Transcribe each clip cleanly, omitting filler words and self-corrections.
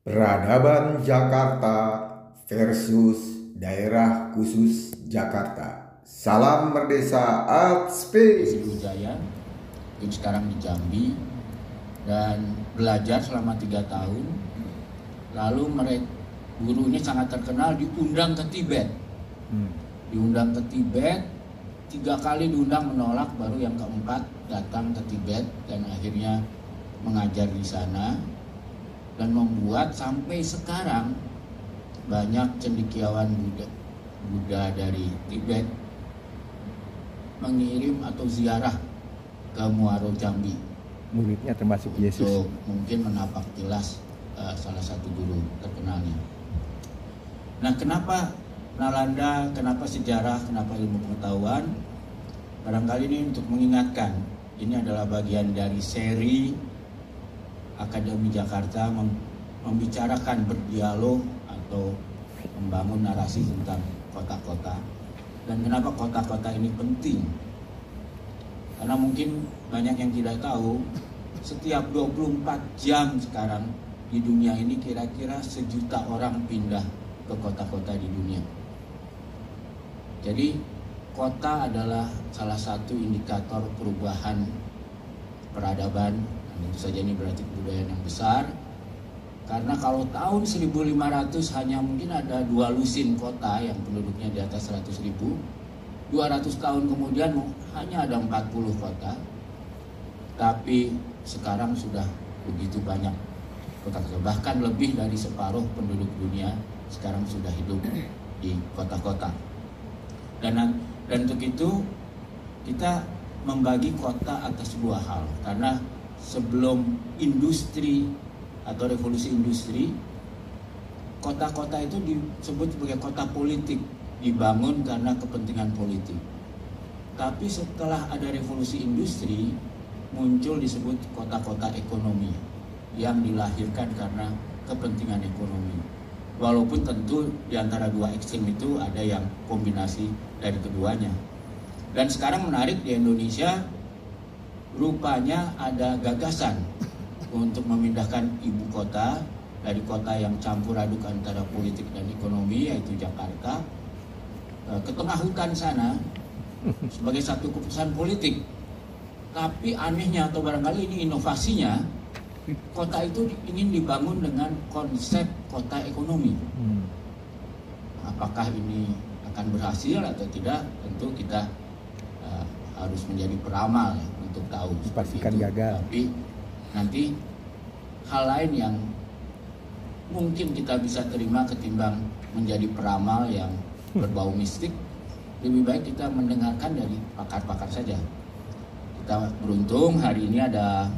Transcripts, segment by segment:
Peradaban Jakarta versus daerah khusus Jakarta. Salam Merdesa Art Space. Sriwijaya, yang sekarang di Jambi, dan belajar selama 3 tahun. Lalu mereka guru ini sangat terkenal, diundang ke Tibet. Diundang ke Tibet, 3 kali diundang menolak, baru yang keempat datang ke Tibet dan akhirnya mengajar di sana dan membuat sampai sekarang banyak cendekiawan Buddha dari Tibet mengirim atau ziarah ke Muaro Jambi. Muridnya termasuk Yesus. Untuk mungkin menapak jelas salah satu guru terkenalnya. Nah, kenapa Nalanda, kenapa sejarah, kenapa ilmu pengetahuan? Barangkali ini untuk mengingatkan, ini adalah bagian dari seri Akademi Jakarta membicarakan, berdialog atau membangun narasi tentang kota-kota. Dan kenapa kota-kota ini penting? Karena mungkin banyak yang tidak tahu, setiap 24 jam sekarang di dunia ini kira-kira 1 juta orang pindah ke kota-kota di dunia. Jadi kota adalah salah satu indikator perubahan peradaban. Tentu saja ini berarti kebudayaan yang besar. Karena kalau tahun 1500 hanya mungkin ada 2 lusin kota yang penduduknya di atas 100.000. 200 tahun kemudian hanya ada 40 kota. Tapi sekarang sudah begitu banyak kota-kota. Bahkan lebih dari separuh penduduk dunia sekarang sudah hidup di kota-kota. Dan untuk itu kita membagi kota atas 2 hal. Karena sebelum industri atau revolusi industri, kota-kota itu disebut sebagai kota politik, dibangun karena kepentingan politik. Tapi setelah ada revolusi industri, muncul disebut kota-kota ekonomi yang dilahirkan karena kepentingan ekonomi. Walaupun tentu di antara 2 ekstrem itu ada yang kombinasi dari keduanya. Dan sekarang menarik di Indonesia, rupanya ada gagasan untuk memindahkan ibu kota dari kota yang campur aduk antara politik dan ekonomi, yaitu Jakarta, ke tengah hutan sana sebagai satu keputusan politik. Tapi anehnya atau barangkali ini inovasinya, kota itu ingin dibangun dengan konsep kota ekonomi. Apakah ini akan berhasil atau tidak, tentu kita harus menjadi peramal ya, untuk tahu. Dipastikan gagal. Tapi nanti hal lain yang mungkin kita bisa terima ketimbang menjadi peramal yang berbau mistik, lebih baik kita mendengarkan dari pakar-pakar saja. Kita beruntung hari ini ada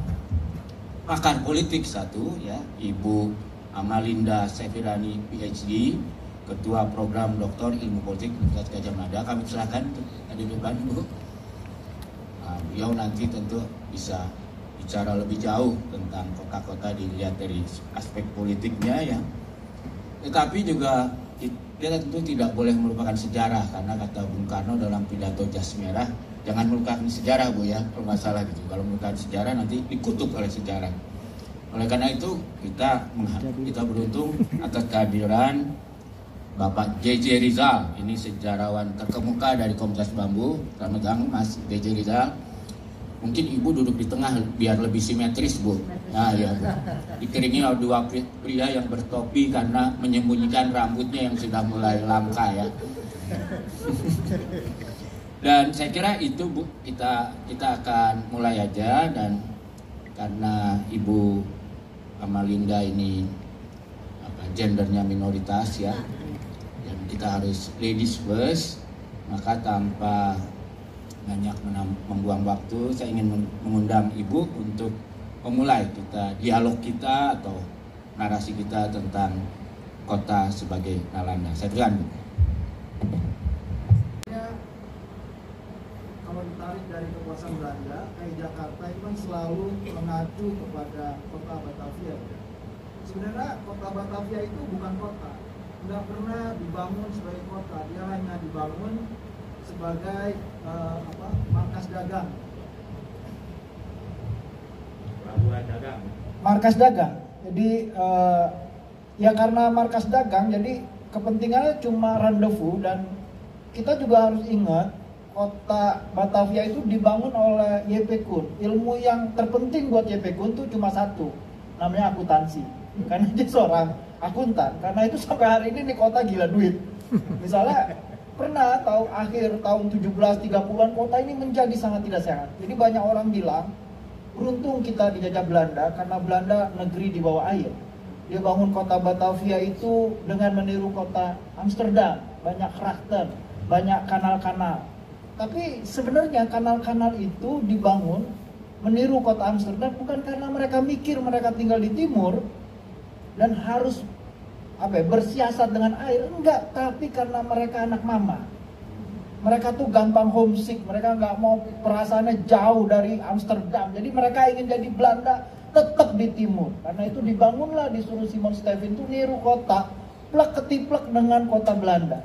pakar politik satu ya, Ibu Amalinda Sefirani PhD, Ketua Program Doktor Ilmu Politik Universitas Gadjah Mada. Kami silakan untuk ada di depan, Bu. Beliau nanti tentu bisa bicara lebih jauh tentang kota-kota dilihat dari aspek politiknya ya. Tetapi juga kita tentu tidak boleh melupakan sejarah, karena kata Bung Karno dalam pidato Jas Merah, jangan melupakan sejarah, Bu ya, kalau nggak salah gitu. Kalau melupakan sejarah nanti dikutuk oleh sejarah. Oleh karena itu kita beruntung atas kehadiran Bapak JJ Rizal. Ini sejarawan terkemuka dari Komunitas Bambu. Selamat datang Mas JJ Rizal. Mungkin Ibu duduk di tengah biar lebih simetris, Bu. Nah ya, Bu. Dikelilingi oleh 2 pria yang bertopi karena menyembunyikan rambutnya yang sudah mulai langka ya. Dan saya kira itu, Bu, kita akan mulai aja. Dan karena Ibu Amalinda ini gendernya minoritas ya, dan kita harus ladies first, maka tanpa banyak membuang waktu, saya ingin mengundang Ibu untuk memulai dialog kita atau narasi kita tentang kota sebagai Nalanda. Saya berikan, Bu. Kalau ditarik dari kekuasaan Belanda, kayak Jakarta itu kan selalu mengacu kepada kota Batavia. Sebenarnya kota Batavia itu bukan kota, nggak pernah dibangun sebagai kota, dia hanya dibangun sebagai markas dagang. Pelabuhan dagang. Markas dagang. Jadi ya karena markas dagang, jadi kepentingannya cuma rendezvous. Dan kita juga harus ingat kota Batavia itu dibangun oleh YP Kun. Ilmu yang terpenting buat YP Kun itu cuma satu, namanya akuntansi. Karena dia seorang akuntan. Karena itu sampai hari ini nih kota gila duit. Misalnya pernah akhir tahun 1730-an kota ini menjadi sangat tidak sehat. Jadi banyak orang bilang beruntung kita dijajah Belanda karena Belanda negeri di bawah air. Dia bangun kota Batavia itu dengan meniru kota Amsterdam, banyak krachten, banyak kanal-kanal. Tapi sebenarnya kanal-kanal itu dibangun meniru kota Amsterdam bukan karena mereka mikir mereka tinggal di timur dan harus bersiasat dengan air, enggak, tapi karena mereka anak mama. Mereka tuh gampang homesick, mereka nggak mau perasaannya jauh dari Amsterdam. Jadi mereka ingin jadi Belanda tetap di timur. Karena itu dibangunlah, disuruh Simon Stevin tuh niru kota, plek ketiplek dengan kota Belanda.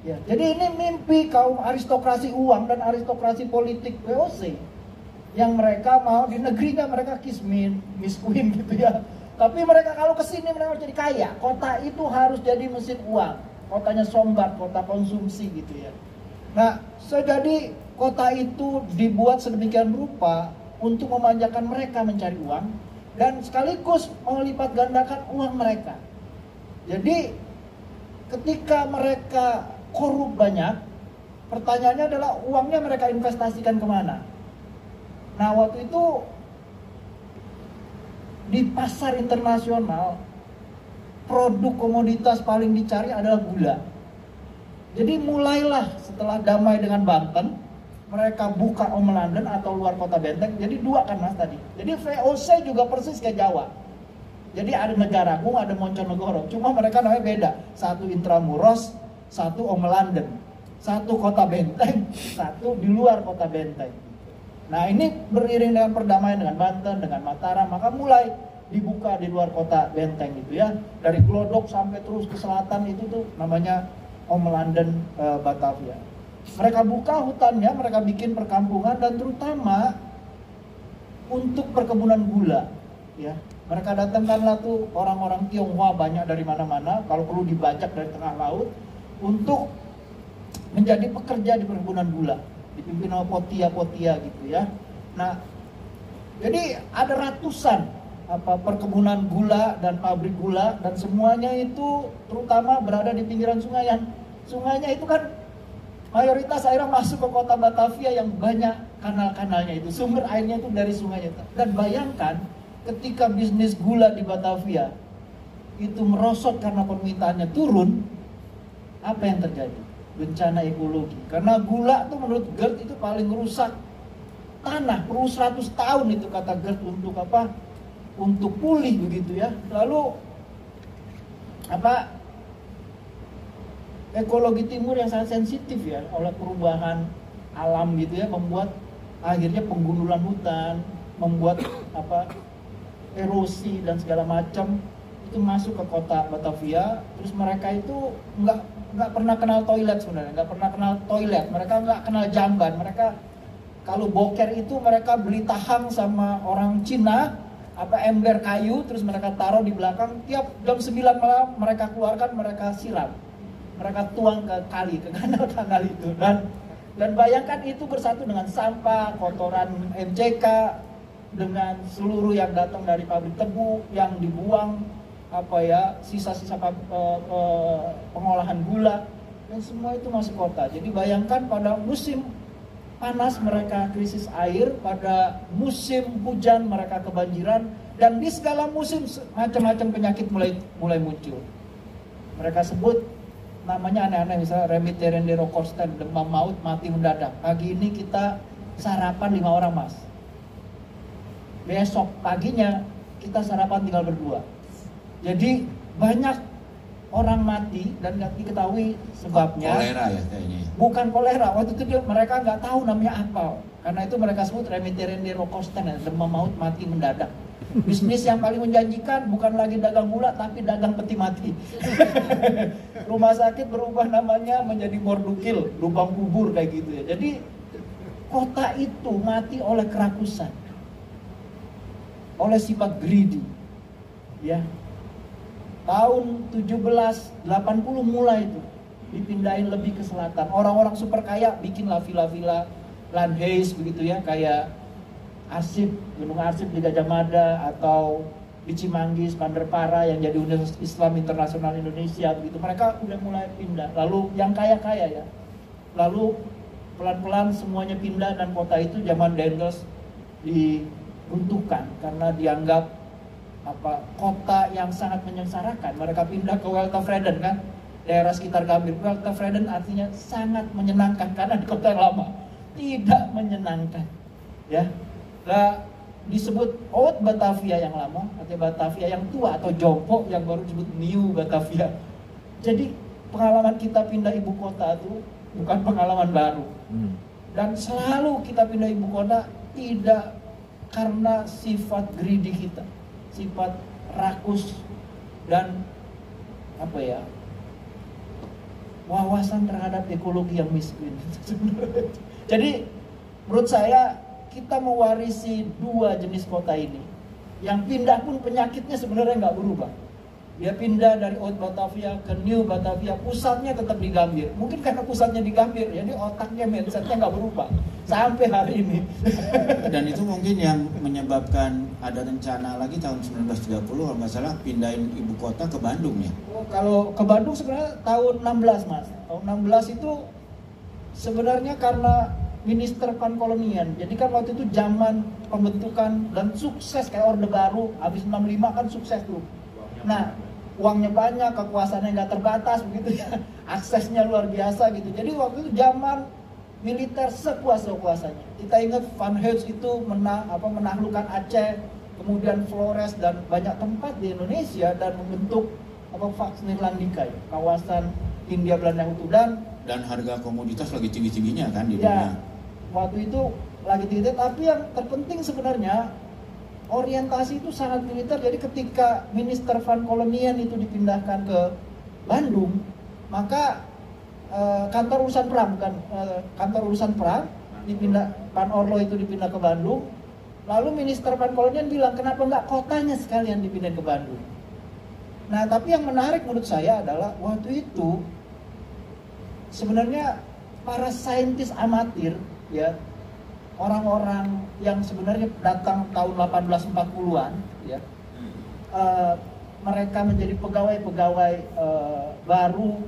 Ya, jadi ini mimpi kaum aristokrasi uang dan aristokrasi politik VOC yang mereka mau di negerinya mereka kismin, miskuin gitu ya. Tapi mereka kalau kesini mereka harus jadi kaya. Kota itu harus jadi mesin uang. Kotanya Sombat, kota konsumsi gitu ya. Nah, jadi kota itu dibuat sedemikian rupa untuk memanjakan mereka mencari uang dan sekaligus melipat gandakan uang mereka. Jadi ketika mereka korup banyak, pertanyaannya adalah uangnya mereka investasikan kemana? Nah, waktu itu di pasar internasional produk komoditas paling dicari adalah gula. Jadi mulailah setelah damai dengan Banten, mereka buka Omelanden atau luar kota Benteng. Jadi dua kan mas tadi. Jadi VOC juga persis kayak Jawa. Jadi ada Negara Agung, ada Monconegoro. Cuma mereka namanya beda. Satu Intramuros, satu Omelanden. Satu kota Benteng, satu di luar kota Benteng. Nah ini beriring dengan perdamaian dengan Banten, dengan Mataram, maka mulai dibuka di luar kota Benteng gitu ya. Dari Glodok sampai terus ke selatan itu tuh namanya Omelanden Batavia. Mereka buka hutannya, mereka bikin perkampungan dan terutama untuk perkebunan gula ya. Mereka datangkanlah tuh orang-orang Tionghoa banyak dari mana-mana, kalau perlu dibajak dari tengah laut untuk menjadi pekerja di perkebunan gula. Dipimpin oleh potia-potia gitu ya. Nah, jadi ada ratusan perkebunan gula dan pabrik gula dan semuanya itu terutama berada di pinggiran sungai. Sungainya itu kan mayoritas airnya masuk ke kota Batavia yang banyak kanal-kanalnya itu. Sumber airnya itu dari sungainya. Dan bayangkan ketika bisnis gula di Batavia itu merosot karena permintaannya turun, apa yang terjadi? Bencana ekologi. Karena gula tuh menurut GERD itu paling rusak tanah, perlu 100 tahun itu kata GERD untuk apa? Untuk pulih begitu ya. Lalu ekologi timur yang sangat sensitif ya oleh perubahan alam gitu ya, membuat akhirnya penggundulan hutan, membuat erosi dan segala macam itu masuk ke kota Batavia. Terus mereka itu nggak pernah kenal toilet sebenarnya, nggak pernah kenal toilet, mereka nggak kenal jamban. Mereka kalau boker itu mereka beli tahang sama orang Cina, ember kayu, terus mereka taruh di belakang, tiap jam 9 malam mereka keluarkan, mereka siram, mereka tuang ke kali, ke kanal-kanal itu. Dan bayangkan itu bersatu dengan sampah, kotoran MCK, dengan seluruh yang datang dari pabrik tebu yang dibuang, sisa-sisa pengolahan gula, dan semua itu masuk kota. Jadi bayangkan pada musim panas mereka krisis air, pada musim hujan mereka kebanjiran, dan di segala musim macam-macam penyakit mulai muncul. Mereka sebut namanya aneh-aneh, misalnya Remiterendero-Kosten, demam maut, mati mendadak. Pagi ini kita sarapan 5 orang mas, besok paginya kita sarapan tinggal berdua. Jadi banyak orang mati dan nggak diketahui sebabnya. Kolera ya kayaknya. Bukan kolera, waktu itu mereka nggak tahu namanya apa. Karena itu mereka sebut Remiterendero-Kosten, demam maut mati mendadak. Bisnis yang paling menjanjikan bukan lagi dagang gula tapi dagang peti mati. Rumah sakit berubah namanya menjadi mordukil, lubang kubur kayak gitu ya. Jadi kota itu mati oleh kerakusan, oleh sifat greedy ya. tahun 1780 mulai itu dipindahin lebih ke selatan. Orang-orang super kaya bikinlah villa-villa Landhuis begitu ya, kayak Arsip, Gunung Arsip di Gajah Mada, atau di Cimanggis, Bandarpara yang jadi Universitas Islam Internasional Indonesia begitu. Mereka udah mulai pindah. Lalu yang kaya-kaya ya, lalu pelan-pelan semuanya pindah, dan kota itu zaman Dendels diruntuhkan karena dianggap kota yang sangat menyengsarakan. Mereka pindah ke Weltevreden kan, daerah sekitar Gambir. Weltevreden artinya sangat menyenangkan, karena di kota yang lama tidak menyenangkan ya. Nah, disebut Oud Batavia yang lama, atau Batavia yang tua, atau Jompo yang baru disebut New Batavia. Jadi pengalaman kita pindah ibu kota itu bukan pengalaman baru. Dan selalu kita pindah ibu kota tidak karena sifat greedy kita, sifat rakus dan wawasan terhadap ekologi yang miskin. Jadi menurut saya kita mewarisi dua jenis kota ini. Yang pindah pun penyakitnya sebenarnya nggak berubah. Dia pindah dari Oud Batavia ke New Batavia, pusatnya tetap di Gambir. Mungkin karena pusatnya di Gambir, jadi otaknya, mindsetnya nggak berubah sampai hari ini. Dan itu mungkin yang menyebabkan ada rencana lagi tahun 1930 kalau nggak salah pindahin ibu kota ke Bandung ya. Oh, kalau ke Bandung sebenarnya tahun 16 mas. Tahun 16 itu sebenarnya karena Minister Pankolonian. Jadi kan waktu itu zaman pembentukan dan sukses kayak Orde Baru, habis 65 kan sukses tuh. Nah, uangnya banyak, kekuasaannya nggak terbatas begitu ya, aksesnya luar biasa gitu. Jadi waktu itu zaman militer sekuasa-kuasanya. Kita ingat Van Heijs itu menaklukkan Aceh, kemudian Flores dan banyak tempat di Indonesia, dan membentuk Vaxnirlandika, ya, kawasan Hindia Belanda Utuh, dan harga komoditas lagi tinggi-tingginya kan di ya, dunia. Waktu itu lagi tinggi, tapi yang terpenting sebenarnya orientasi itu sangat militer. Jadi ketika Minister Van Kolonian itu dipindahkan ke Bandung, maka kantor urusan perang dipindah, Pan Orlo itu dipindah ke Bandung. Lalu Minister Van Kolonian bilang, kenapa nggak kotanya sekalian dipindah ke Bandung? Nah, tapi yang menarik menurut saya adalah waktu itu sebenarnya para saintis amatir ya, orang-orang yang sebenarnya datang tahun 1840-an ya, mereka menjadi pegawai-pegawai baru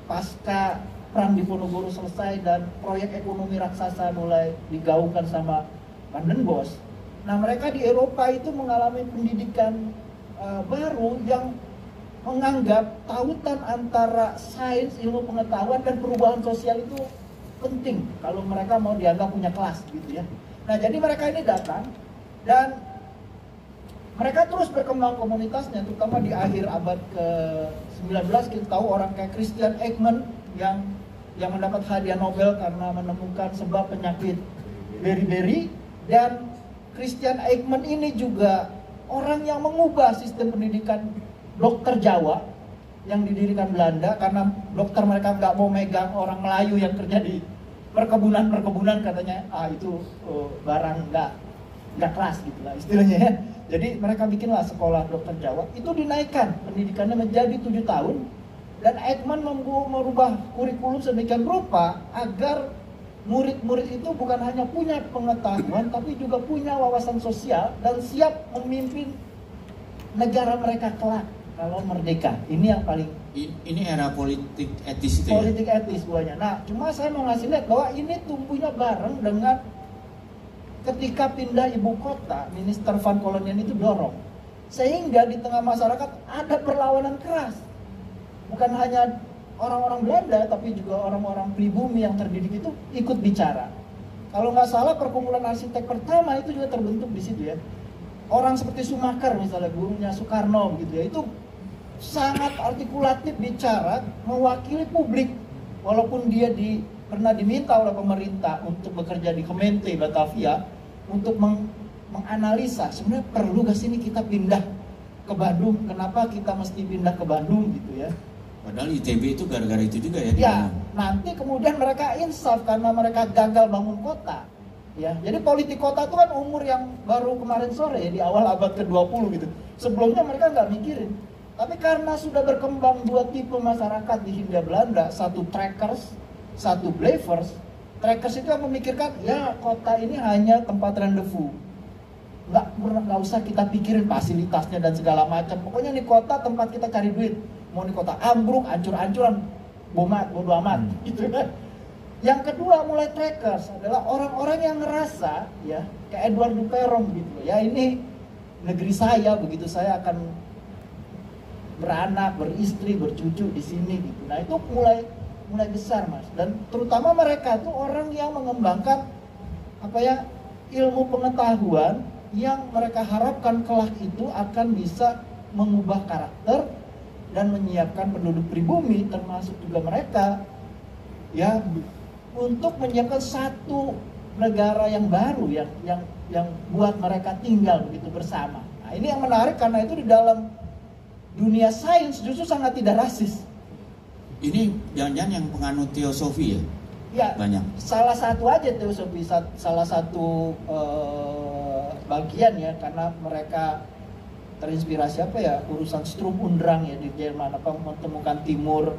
pasca perang Diponegoro selesai dan proyek ekonomi raksasa mulai digaungkan sama Van den Bosch. Nah, mereka di Eropa itu mengalami pendidikan baru yang menganggap tautan antara sains, ilmu pengetahuan dan perubahan sosial itu penting kalau mereka mau dianggap punya kelas gitu ya. Nah, jadi mereka ini datang dan mereka terus berkembang komunitasnya, terutama di akhir abad ke-19 kita tahu orang kayak Christian Eijkman yang mendapat hadiah Nobel karena menemukan sebab penyakit beri-beri. Dan Christian Eijkman ini juga orang yang mengubah sistem pendidikan dokter Jawa yang didirikan Belanda, karena dokter mereka nggak mau megang orang Melayu yang kerja di perkebunan katanya itu barang nggak kelas gitulah istilahnya ya. Jadi mereka bikinlah sekolah dokter Jawa, itu dinaikkan pendidikannya menjadi 7 tahun, dan Eijkman merubah kurikulum sedemikian rupa agar murid-murid itu bukan hanya punya pengetahuan tapi juga punya wawasan sosial dan siap memimpin negara mereka kelak kalau merdeka. Ini yang paling, ini era politik etis itu ya? Politik etis buahnya. Nah, cuma saya mau ngasih lihat bahwa ini tumbuhnya bareng dengan ketika pindah ibu kota, Minister Van Kolonian itu dorong. Sehingga di tengah masyarakat ada perlawanan keras. Bukan hanya orang-orang Belanda, tapi juga orang-orang pribumi yang terdidik itu ikut bicara. Kalau nggak salah perkumpulan arsitek pertama itu juga terbentuk di situ ya. Orang seperti Schumacher misalnya, gurunya Soekarno gitu ya, itu sangat artikulatif bicara, mewakili publik. Walaupun dia pernah diminta oleh pemerintah untuk bekerja di Gemeente Batavia untuk menganalisa sebenarnya perlu gak sih ini kita pindah ke Bandung, kenapa kita mesti pindah ke Bandung gitu ya. Padahal ITB itu gara-gara itu juga ya. Ya, nanti kemudian mereka insaf karena mereka gagal bangun kota. Ya, jadi politik kota itu kan umur yang baru kemarin sore ya, di awal abad ke-20 gitu. Sebelumnya mereka nggak mikirin. Tapi karena sudah berkembang dua tipe masyarakat di Hindia Belanda, satu trekkers, satu believers. Trekkers itu yang memikirkan, ya kota ini hanya tempat rendezvous. Nggak usah kita pikirin fasilitasnya dan segala macam. Pokoknya ini kota tempat kita cari duit. Mau ini kota ambruk, hancur-hancuran, bodo amat, gitu kan. Yang kedua mulai trekkers adalah orang-orang yang ngerasa ya kayak Edward Duperron gitu ya, ini negeri saya, begitu saya akan beranak, beristri, bercucu di sini gitu. Nah itu mulai besar Mas, dan terutama mereka tuh orang yang mengembangkan apa ya, ilmu pengetahuan yang mereka harapkan kelak itu akan bisa mengubah karakter dan menyiapkan penduduk pribumi termasuk juga mereka ya untuk menyiapkan satu negara yang baru yang buat mereka tinggal begitu bersama. Nah, ini yang menarik karena itu di dalam dunia sains justru sangat tidak rasis. Ini jangan-jangan yang penganut teosofi ya? Ya, banyak. Salah satu aja teosofi, salah satu bagian ya, karena mereka terinspirasi apa ya, urusan Sturm und Drang ya di Jerman, apa menemukan timur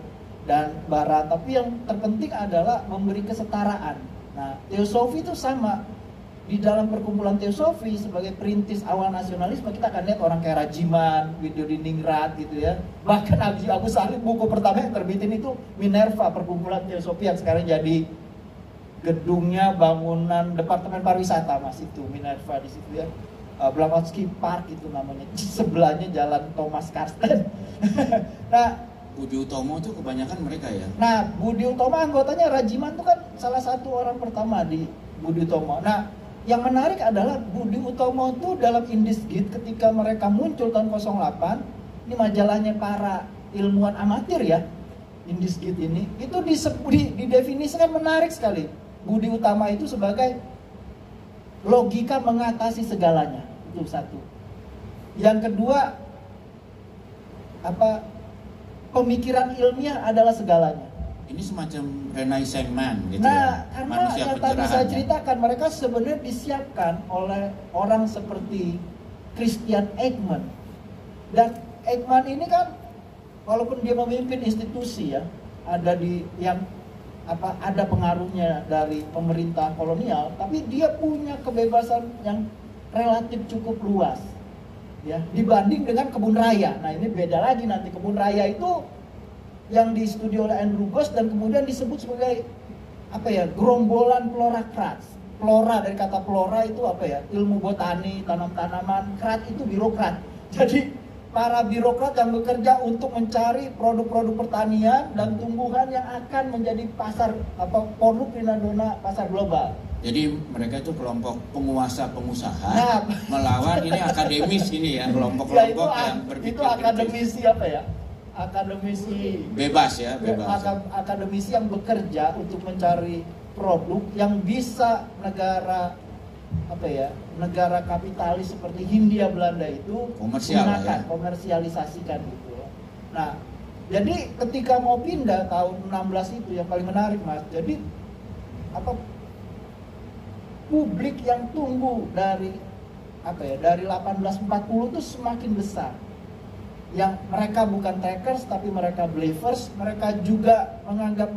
dan barat, tapi yang terpenting adalah memberi kesetaraan. Nah, teosofi itu sama. Di dalam perkumpulan teosofi sebagai perintis awal nasionalisme kita akan lihat orang kayak Rajiman, Widyodiningrat gitu ya. Bahkan Agus Salim buku pertama yang terbitin itu Minerva, perkumpulan teosofi yang sekarang jadi gedungnya bangunan Departemen Pariwisata Mas, itu Minerva di situ ya. Blavatsky Park itu namanya. Sebelahnya Jalan Thomas Karsten. Nah, Budi Utomo itu kebanyakan mereka ya. Nah, Budi Utomo anggotanya Rajiman itu kan salah satu orang pertama di Budi Utomo. Nah, yang menarik adalah Budi Utomo itu dalam Indisgit ketika mereka muncul tahun 08, ini majalahnya para ilmuwan amatir ya, Indisgit ini, itu didefinisikan menarik sekali. Budi Utama itu sebagai logika mengatasi segalanya, itu satu. Yang kedua, pemikiran ilmiah adalah segalanya. Ini semacam Renaissance man gitu Nah, ya. karena Manusia yang tadi pencerahan saya ya. ceritakan, mereka sebenarnya disiapkan oleh orang seperti Christian Eijkman. Dan Eijkman ini kan walaupun dia memimpin institusi ya, ada pengaruhnya dari pemerintah kolonial, tapi dia punya kebebasan yang relatif cukup luas ya dibanding dengan kebun raya. Nah, ini beda lagi nanti. Kebun raya itu yang disetujui oleh Andrew Ghosh dan kemudian disebut sebagai gerombolan plorocrats. Flora, dari kata flora itu ilmu botani, tanam-tanaman. Krat itu birokrat. Jadi para birokrat yang bekerja untuk mencari produk-produk pertanian dan tumbuhan yang akan menjadi pasar produk prima-dona pasar global. Jadi mereka itu kelompok penguasa-pengusaha melawan ini akademis ini ya, kelompok-kelompok yang berpikir itu akademisi akademisi bebas ya, bebas. Akademisi yang bekerja untuk mencari produk yang bisa negara negara kapitalis seperti Hindia Belanda itu gunakan, komersialisasikan gitu. Nah, jadi ketika mau pindah tahun 16 itu yang paling menarik Mas. Jadi publik yang tumbuh dari 1840 itu semakin besar. Yang mereka bukan trekkers tapi mereka believers, mereka juga menganggap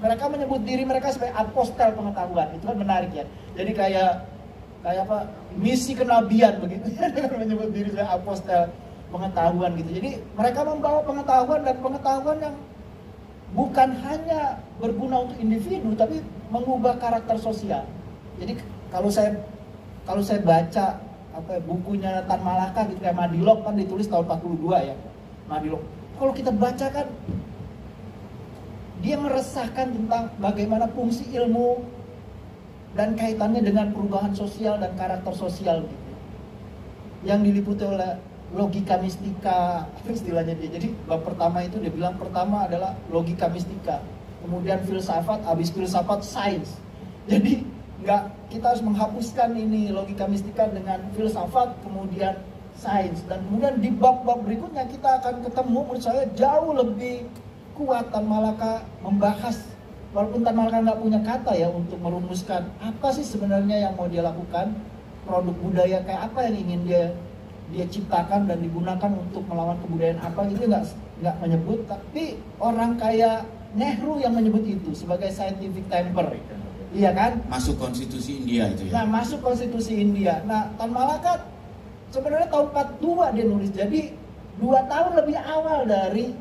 mereka menyebut diri mereka sebagai apostel pengetahuan. Itu kan menarik ya. Jadi kayak misi kenabian begitu menyebut diri sebagai apostel pengetahuan gitu. Jadi mereka membawa pengetahuan dan pengetahuan yang bukan hanya berguna untuk individu tapi mengubah karakter sosial. Jadi kalau saya baca bukunya Tan Malaka gitu kayak Madilog kan ditulis tahun 42 ya. Madilog. Kalau kita baca kan dia meresahkan tentang bagaimana fungsi ilmu dan kaitannya dengan perubahan sosial dan karakter sosial gitu. Yang diliputi oleh logika mistika, istilahnya dia. Jadi bab pertama itu dia bilang pertama adalah logika mistika, kemudian filsafat, habis filsafat sains. Jadi kita harus menghapuskan ini logika mistika dengan filsafat, kemudian sains, dan kemudian di bab-bab berikutnya kita akan ketemu menurut saya jauh lebih kuat Tan Malaka membahas walaupun Tan Malaka nggak punya kata ya untuk merumuskan apa sih sebenarnya yang mau dia lakukan, produk budaya kayak apa yang ingin dia ciptakan dan digunakan untuk melawan kebudayaan apa gitu, nggak menyebut. Tapi orang kayak Nehru yang menyebut itu sebagai scientific temper, iya kan? Masuk konstitusi India itu ya. Nah, masuk konstitusi India. Nah, Tan Malaka sebenarnya tahun 42 dia nulis, jadi 2 tahun lebih awal dari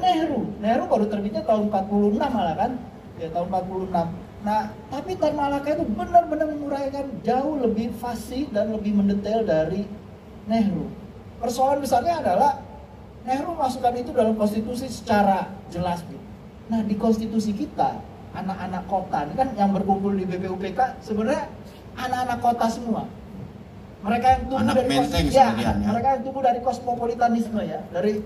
Nehru. Nehru baru terbitnya tahun 46 malah kan, ya tahun 46. Nah, tapi Tan Malaka itu benar-benar menguraikan jauh lebih fasih dan lebih mendetail dari Nehru. Persoalan besarnya adalah Nehru masukkan itu dalam konstitusi secara jelas. Nah, di konstitusi kita, anak-anak kota ini kan yang berkumpul di BPUPK sebenarnya anak-anak kota semua. Mereka yang tumbuh dari mereka yang tumbuh dari kosmopolitanisme ya, dari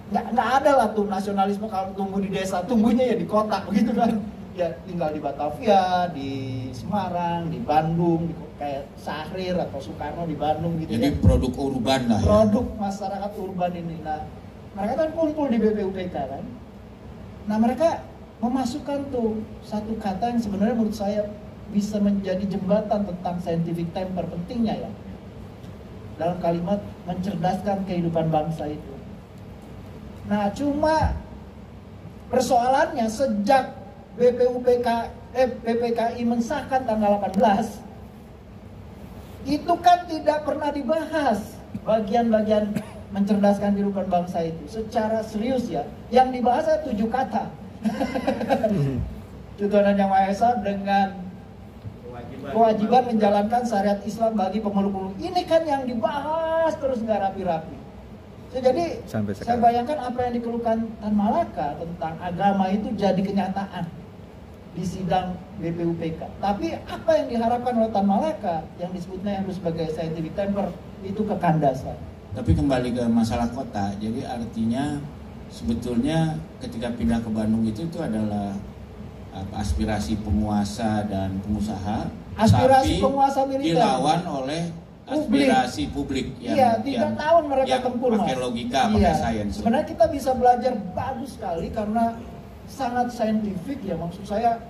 nggak ada lah tuh nasionalisme kalau tumbuh di desa, tumbuhnya ya di kota begitu kan. Ya tinggal di Batavia, di Semarang, di Bandung, kayak Syahrir atau Soekarno di Bandung gitu. Jadi ya. Produk urban lah. Produk masyarakat urban ini. Nah, mereka kan kumpul di BPUPK kan. Nah, mereka memasukkan tuh satu kata yang sebenarnya menurut saya bisa menjadi jembatan tentang scientific temper, pentingnya ya. Dalam kalimat mencerdaskan kehidupan bangsa itu. Nah, cuma persoalannya sejak PPKI mensahkan tanggal 18 itu kan tidak pernah dibahas bagian-bagian mencerdaskan kehidupan bangsa itu secara serius ya. Yang dibahas 7 kata. Tuhan Yang Maha Esa dengan kewajiban menjalankan syariat Islam bagi pemeluk-pemeluk. Ini kan yang dibahas terus nggak rapi-rapi. Jadi saya bayangkan apa yang dikeluhkan Tan Malaka tentang agama itu jadi kenyataan di sidang BPUPK. Tapi apa yang diharapkan oleh Tan Malaka yang disebutnya harus sebagai scientific temper itu kekandasan. Tapi kembali ke masalah kota, jadi artinya sebetulnya ketika pindah ke Bandung itu adalah aspirasi penguasa dan pengusaha, aspirasi tapi penguasa militer dilawan oleh aspirasi publik yang 3 tahun mereka tempur, pakai logika, pakai sains. Sebenarnya kita bisa belajar bagus sekali karena sangat saintifik ya, maksud saya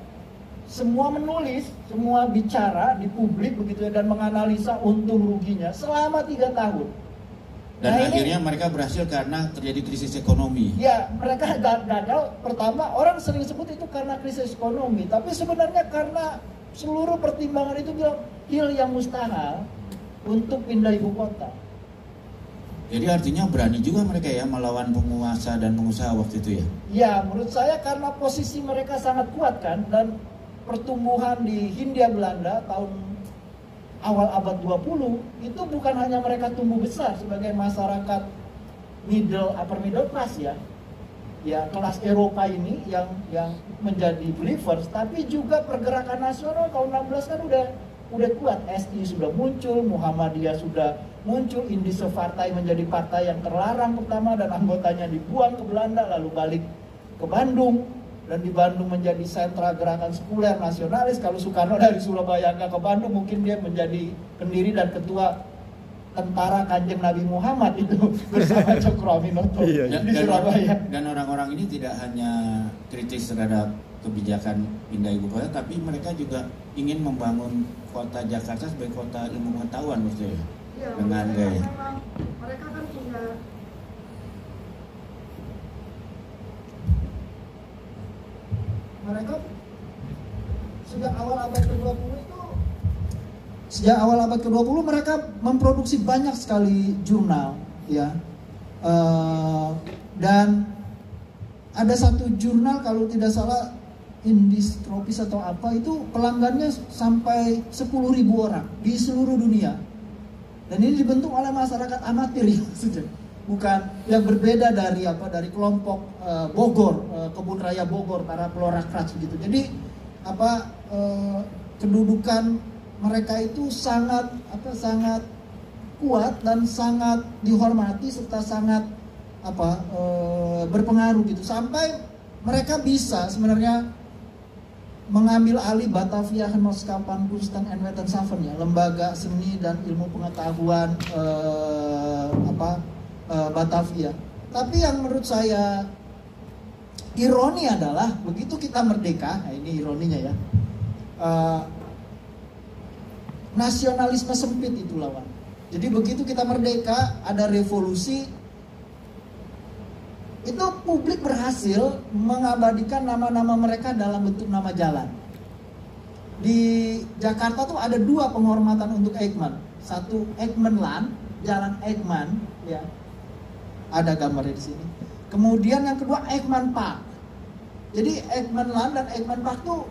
semua menulis, semua bicara di publik begitu ya, dan menganalisa untung ruginya selama 3 tahun. Dan akhirnya mereka berhasil karena terjadi krisis ekonomi. Ya, mereka gagal. Pertama, orang sering sebut itu karena krisis ekonomi, tapi sebenarnya karena seluruh pertimbangan itu bilang hil yang mustahil untuk pindah ibu kota. Jadi artinya berani juga mereka ya melawan penguasa dan pengusaha waktu itu ya? Ya, menurut saya karena posisi mereka sangat kuat kan, dan pertumbuhan di Hindia Belanda tahun awal abad 20 itu bukan hanya mereka tumbuh besar sebagai masyarakat upper middle class ya. Ya, kelas Eropa ini yang menjadi believers, tapi juga pergerakan nasional tahun 16 kan udah kuat. SI sudah muncul, Muhammadiyah sudah muncul, Indische Partai menjadi partai yang terlarang pertama dan anggotanya dibuang ke Belanda lalu balik ke Bandung, dan di Bandung menjadi sentra gerakan sekuler nasionalis. Kalau Soekarno dari Surabaya ke Bandung, mungkin dia menjadi pendiri dan ketua tentara Kanjeng Nabi Muhammad itu bersama Cokroaminoto di Surabaya. Dan orang-orang ini tidak hanya kritis terhadap kebijakan pindah ibu kota, tapi mereka juga ingin membangun kota Jakarta sebagai kota ilmu pengetahuan maksudnya ya, dengan gaya. Mereka kan punya mereka sejak awal abad ke-20 mereka memproduksi banyak sekali jurnal ya, dan ada satu jurnal kalau tidak salah Indistropis atau apa itu pelanggannya sampai 10.000 orang di seluruh dunia, dan ini dibentuk oleh masyarakat amatir ya, bukan yang berbeda dari kelompok Bogor, Kebun Raya Bogor, para pelorak gitu. Jadi kedudukan mereka itu sangat kuat dan sangat dihormati serta sangat berpengaruh gitu, sampai mereka bisa sebenarnya mengambil alih Batavia Genootschap Kunsten en Wetenschappen ya, lembaga seni dan ilmu pengetahuan Batavia. Tapi yang menurut saya ironi adalah begitu kita merdeka, nah ini ironinya ya, nasionalisme sempit itu lawan. Jadi begitu kita merdeka, ada revolusi, itu publik berhasil mengabadikan nama-nama mereka dalam bentuk nama jalan. Di Jakarta tuh ada 2 penghormatan untuk Eijkman. Satu Eijkmanland, Jalan Eijkman, ya, ada gambarnya di sini. Kemudian yang kedua Eijkman Park. Jadi Eijkmanland dan Eijkman Park tuh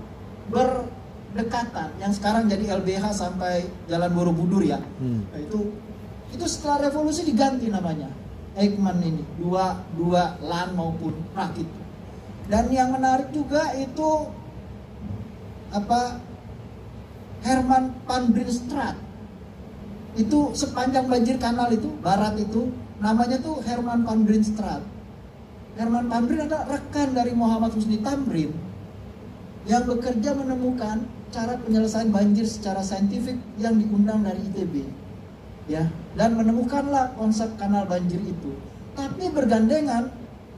berdekatan. Yang sekarang jadi LBH sampai Jalan Borobudur ya. Nah, itu setelah revolusi diganti namanya. Eijkman ini dua land maupun park itu. Dan yang menarik juga itu Herman van Brandstraat. Itu sepanjang banjir kanal itu barat itu namanya tuh Herman van Brandstraat. Herman van Brand adalah rekan dari Muhammad Husni Tamrin yang bekerja menemukan cara penyelesaian banjir secara saintifik yang diundang dari ITB. Ya, dan menemukanlah konsep kanal banjir itu. Tapi bergandengan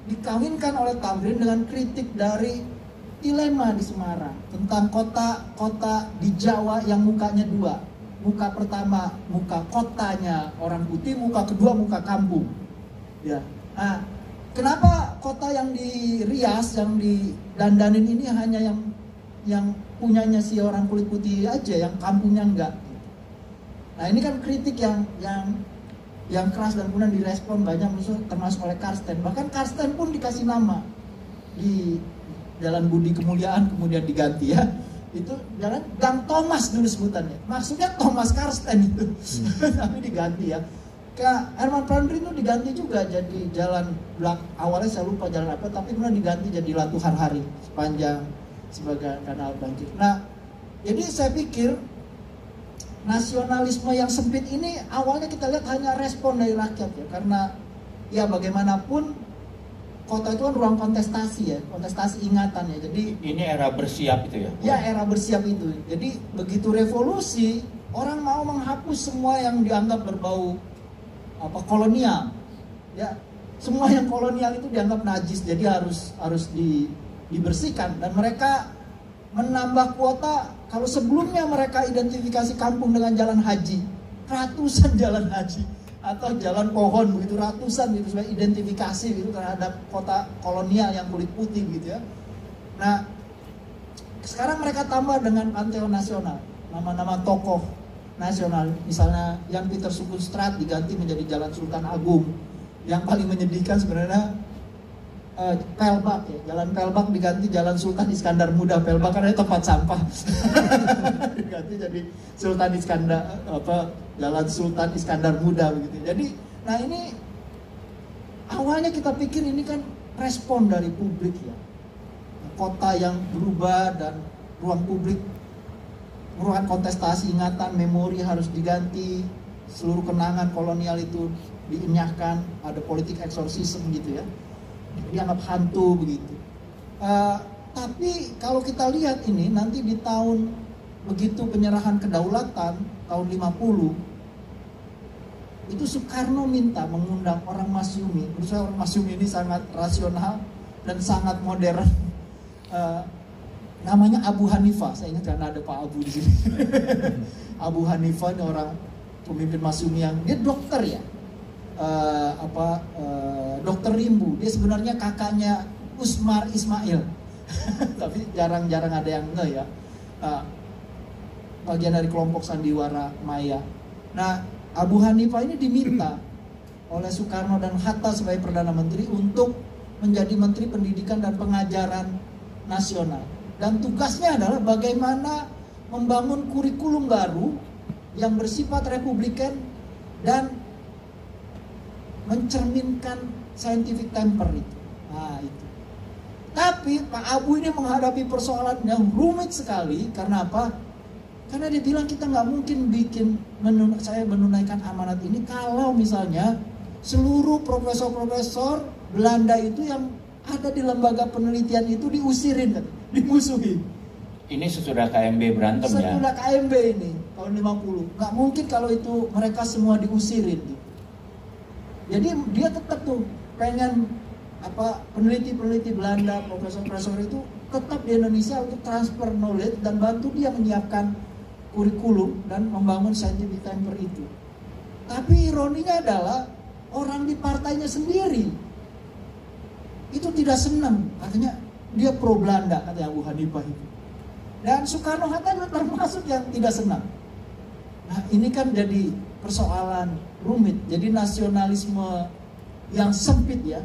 dikawinkan oleh Tamrin dengan kritik dari Tilema di Semarang tentang kota-kota di Jawa yang mukanya 2. Muka pertama muka kotanya orang putih, muka kedua muka kampung. Ya. Nah, kenapa kota yang di Rias, yang di dandanin ini hanya yang punyanya si orang kulit putih aja, yang kampungnya enggak? Nah, ini kan kritik yang keras dan kemudian direspon banyak, termasuk oleh Karsten. Bahkan Karsten pun dikasih nama di Jalan Budi Kemuliaan, kemudian diganti ya. Itu jalan Gang Thomas dulu sebutannya. Maksudnya Thomas Karsten itu. Tapi diganti ya. Herman van Brand itu diganti juga jadi jalan awalnya saya lupa jalan apa, tapi kemudian diganti jadi Latuhan Hari sepanjang sebagai kanal banjir. Nah, jadi saya pikir nasionalisme yang sempit ini awalnya kita lihat hanya respon dari rakyat ya, karena ya bagaimanapun kota itu kan ruang kontestasi ya, kontestasi ingatan ya. Jadi ini era bersiap itu ya? Ya, era bersiap itu. Jadi begitu revolusi, orang mau menghapus semua yang dianggap berbau kolonial. Ya, semua yang kolonial itu dianggap najis, jadi harus dibersihkan. Dan mereka menambah kuota. Kalau sebelumnya mereka identifikasi kampung dengan jalan haji, ratusan jalan haji atau jalan pohon begitu, ratusan gitu sebagai identifikasi gitu terhadap kota kolonial yang kulit putih gitu ya. Nah, sekarang mereka tambah dengan pantheon nasional, nama-nama tokoh nasional, misalnya Jan Pieter Soekunstraat diganti menjadi Jalan Sultan Agung. Yang paling menyedihkan sebenarnya Pelbak ya, Jalan Pelbak diganti Jalan Sultan Iskandar Muda. Pelbak karena tempat sampah diganti jadi Sultan Iskandar Jalan Sultan Iskandar Muda begitu. Jadi, nah ini awalnya kita pikir ini kan respon dari publik ya, kota yang berubah dan ruang publik, ruang kontestasi ingatan, memori harus diganti, seluruh kenangan kolonial itu dienyahkan, ada politik eksorsisme gitu ya, dianggap hantu begitu. Tapi kalau kita lihat ini nanti di tahun begitu penyerahan kedaulatan tahun 50 itu Soekarno minta mengundang orang Masyumi. Menurut saya orang Masyumi ini sangat rasional dan sangat modern. Namanya Abu Hanifah. Saya ingat karena ada Pak Abu di sini. Abu Hanifah ini orang pemimpin Masyumi yang dia dokter ya. Dokter Rimbu. Dia sebenarnya kakaknya Usmar Ismail. Tapi jarang-jarang ada yang enggak ya. Bagian dari kelompok sandiwara Maya. Nah, Abu Hanifah ini diminta oleh Soekarno dan Hatta sebagai Perdana Menteri untuk menjadi Menteri Pendidikan dan Pengajaran Nasional. Dan tugasnya adalah bagaimana membangun kurikulum baru yang bersifat republikan dan mencerminkan scientific temper itu. Nah, itu. Tapi Pak Abu ini menghadapi persoalan yang rumit sekali. Karena apa? Karena dia bilang kita nggak mungkin saya menunaikan amanat ini kalau misalnya seluruh profesor-profesor Belanda itu yang ada di lembaga penelitian itu diusirin, dimusuhi. Ini sesudah KMB berantem ya? Sesudah KMB ini tahun 50. Nggak mungkin kalau itu mereka semua diusirin. Jadi dia tetap tuh pengen peneliti-peneliti Belanda, profesor-profesor itu tetap di Indonesia untuk transfer knowledge dan bantu dia menyiapkan kurikulum dan membangun scientific temper itu. Tapi ironinya adalah orang di partainya sendiri itu tidak senang, katanya dia pro Belanda, kata Abu Hanifah itu. Dan Soekarno-Hatta juga termasuk yang tidak senang. Nah ini kan jadi persoalan rumit, jadi nasionalisme yang sempit ya.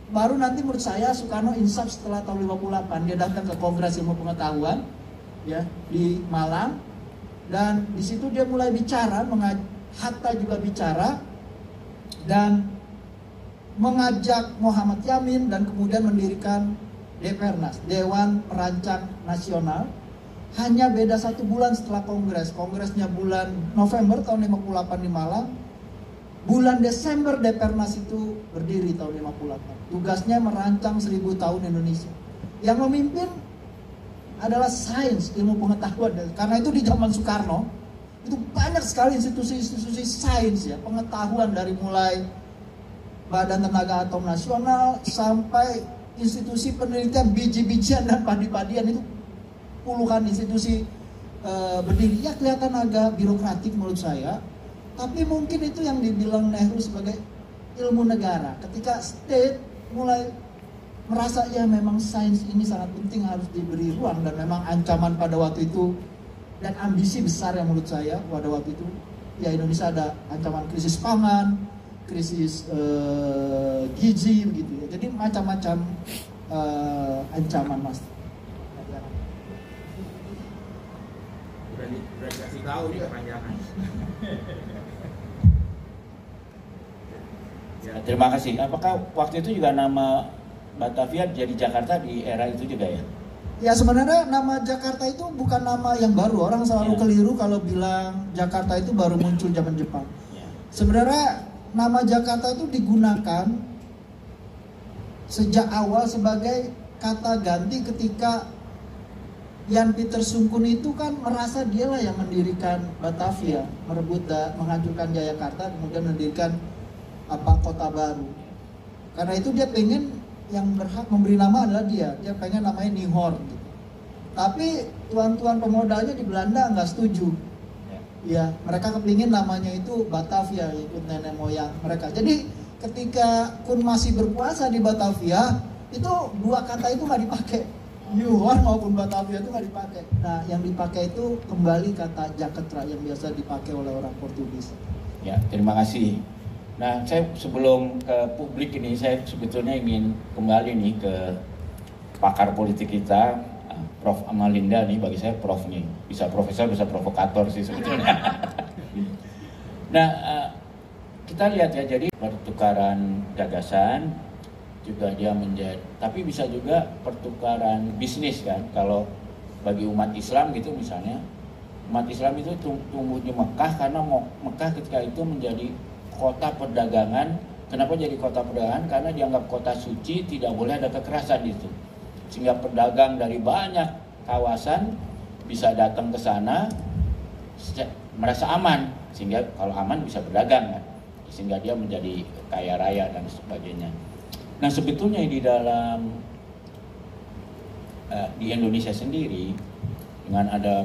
Baru nanti menurut saya Soekarno insaf setelah tahun 58, dia datang ke Kongres Ilmu Pengetahuan ya di Malang, dan di situ dia mulai bicara, Hatta juga bicara dan mengajak Muhammad Yamin dan kemudian mendirikan Depernas, Dewan Perancang Nasional. Hanya beda 1 bulan setelah Kongres. Kongresnya bulan November tahun 58 di Malang. Bulan Desember Depernas itu berdiri tahun 58. Tugasnya merancang 1000 tahun Indonesia. Yang memimpin adalah sains, ilmu pengetahuan. Karena itu di zaman Soekarno, itu banyak sekali institusi-institusi sains ya, pengetahuan dari mulai Badan Tenaga Atom Nasional sampai institusi penelitian biji-bijian dan padi-padian, itu puluhan institusi berdiri. Ya kelihatan agak birokratik menurut saya. Tapi mungkin itu yang dibilang Nehru sebagai ilmu negara. Ketika state mulai merasa ya memang sains ini sangat penting, harus diberi ruang, dan memang ancaman pada waktu itu dan ambisi besar yang menurut saya pada waktu itu, ya Indonesia ada ancaman krisis pangan, krisis gizi begitu ya. Jadi macam-macam ancaman mas. Udah dikasih tahu nih kepanjangan. Ya, terima kasih. Apakah waktu itu juga nama Batavia jadi Jakarta di era itu juga ya? Ya sebenarnya nama Jakarta itu bukan nama yang baru. Orang selalu keliru kalau bilang Jakarta itu baru muncul zaman Jepang. Sebenarnya nama Jakarta itu digunakan sejak awal sebagai kata ganti ketika Jan Pieter Sungkun itu kan merasa dialah yang mendirikan Batavia, menghancurkan Jayakarta, kemudian mendirikan kota baru. Karena itu dia pengen yang berhak memberi nama adalah dia pengen namanya Nihor gitu. Tapi tuan-tuan pemodalnya di Belanda nggak setuju. Ya, mereka kepingin namanya itu Batavia, ikut nenek moyang mereka. Jadi ketika Kun masih berkuasa di Batavia, itu 2 kata itu nggak dipakai. Nihor maupun Batavia itu nggak dipakai. Nah, yang dipakai itu kembali kata Jakarta yang biasa dipakai oleh orang Portugis. Ya, terima kasih. Nah, saya sebelum ke publik ini, saya sebetulnya ingin kembali nih ke pakar politik kita, Prof. Amalinda nih. Bagi saya Prof nih, bisa profesor, bisa provokator sih sebetulnya. Nah, kita lihat ya, jadi pertukaran gagasan juga dia menjadi, tapi bisa juga pertukaran bisnis kan. Kalau bagi umat Islam gitu misalnya, umat Islam itu tumbuh di Mekah karena Mekah ketika itu menjadi kota perdagangan. Kenapa jadi kota perdagangan? Karena dianggap kota suci, tidak boleh ada kekerasan di situ. Sehingga pedagang dari banyak kawasan bisa datang ke sana merasa aman, sehingga kalau aman bisa berdagang kan. Sehingga dia menjadi kaya raya dan sebagainya. Nah, sebetulnya di dalam di Indonesia sendiri dengan ada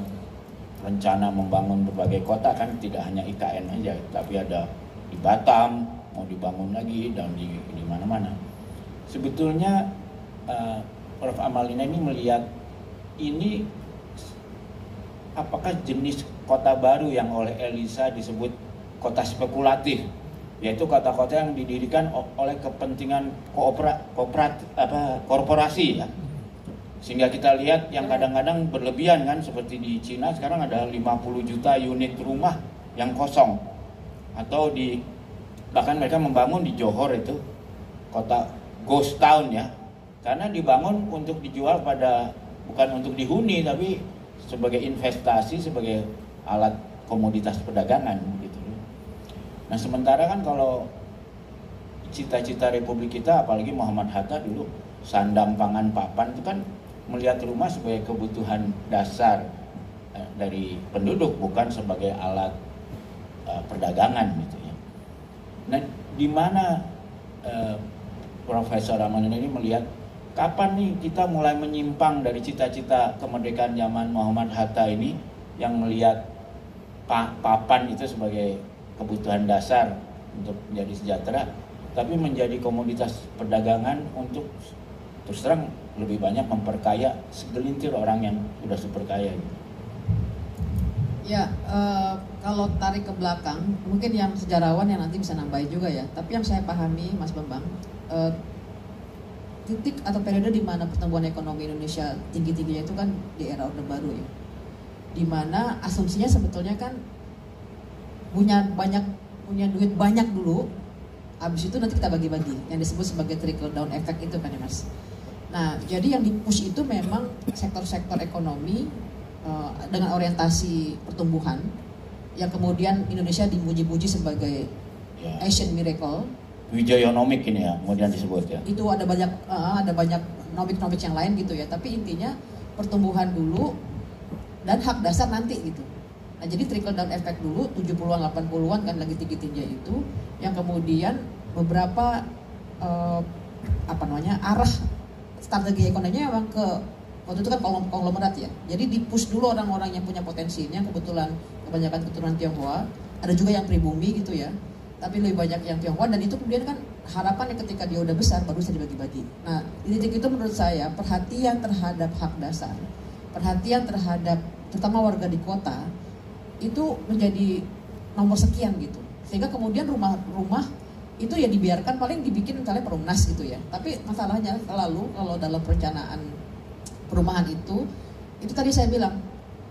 rencana membangun berbagai kota kan, tidak hanya IKN aja, tapi ada di Batam mau dibangun lagi dan di mana-mana. Sebetulnya Prof. Amalina ini melihat ini apakah jenis kota baru yang oleh Elisa disebut kota spekulatif, yaitu kota-kota yang didirikan oleh kepentingan korporasi ya. Sehingga kita lihat yang kadang-kadang berlebihan kan, seperti di Cina sekarang ada 50 juta unit rumah yang kosong. Atau bahkan mereka membangun di Johor itu kota ghost town ya, karena dibangun untuk dijual bukan untuk dihuni, tapi sebagai investasi, sebagai alat komoditas perdagangan gitu. Nah, sementara kan kalau cita-cita Republik kita, apalagi Muhammad Hatta dulu, sandang pangan papan, itu kan melihat rumah sebagai kebutuhan dasar dari penduduk, bukan sebagai alat perdagangan gitu ya. Nah, di mana Profesor Ramadhan ini melihat kapan nih kita mulai menyimpang dari cita-cita kemerdekaan zaman Muhammad Hatta ini yang melihat papan itu sebagai kebutuhan dasar untuk menjadi sejahtera, tapi menjadi komoditas perdagangan untuk terus terang lebih banyak memperkaya segelintir orang yang sudah super kaya gitu. Ya, kalau tarik ke belakang, mungkin yang sejarawan yang nanti bisa nambahin juga ya. Tapi yang saya pahami, Mas Bambang, titik atau periode di mana pertumbuhan ekonomi Indonesia tinggi-tingginya itu kan di era Orde Baru ya. Di mana asumsinya sebetulnya kan punya duit banyak dulu, habis itu nanti kita bagi-bagi, yang disebut sebagai trickle down effect itu kan ya Mas. Nah, jadi yang di-push itu memang sektor-sektor ekonomi dengan orientasi pertumbuhan yang kemudian Indonesia dimuji-muji sebagai Asian miracle. Wijayonomik ini ya kemudian disebut ya. Itu ada banyak nomik-nomik yang lain gitu ya. Tapi intinya pertumbuhan dulu dan hak dasar nanti gitu. Nah, jadi trickle down effect dulu 70-an 80-an kan lagi tinggi-tingginya itu yang kemudian beberapa arah strategi ekonominya memang ke waktu itu kan konglomerat ya. Jadi di-push dulu orang-orang yang punya potensi. Ini yang kebetulan kebanyakan keturunan Tionghoa, ada juga yang pribumi gitu ya. Tapi lebih banyak yang Tionghoa, dan itu kemudian kan harapannya ketika dia udah besar baru bisa dibagi-bagi. Nah, di titik itu menurut saya perhatian terhadap hak dasar, perhatian terhadap terutama warga di kota itu menjadi nomor sekian gitu. Sehingga kemudian rumah-rumah itu ya dibiarkan paling dibikin misalnya perumnas gitu ya. Tapi masalahnya selalu kalau dalam perencanaan perumahan itu tadi saya bilang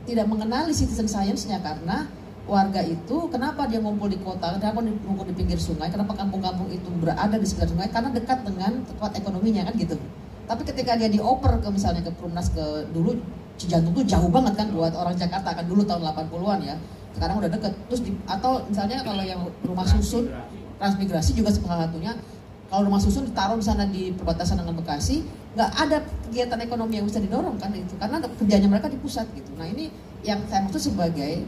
tidak mengenali citizen science-nya, karena warga itu kenapa dia ngumpul di kota, kenapa ngumpul di pinggir sungai, kenapa kampung-kampung itu berada di sekitar sungai, karena dekat dengan tempat ekonominya kan gitu. Tapi ketika dia dioper ke misalnya ke perumnas ke dulu Cijantung tuh jauh banget kan buat orang Jakarta kan dulu tahun 80-an ya. Sekarang udah deket. Terus atau misalnya kalau yang rumah susun transmigrasi juga salah satunya. Kalau rumah susun ditaruh di sana di perbatasan dengan Bekasi, nggak ada kegiatan ekonomi yang bisa didorong kan itu, karena kerjanya mereka di pusat gitu. Nah ini yang saya maksud sebagai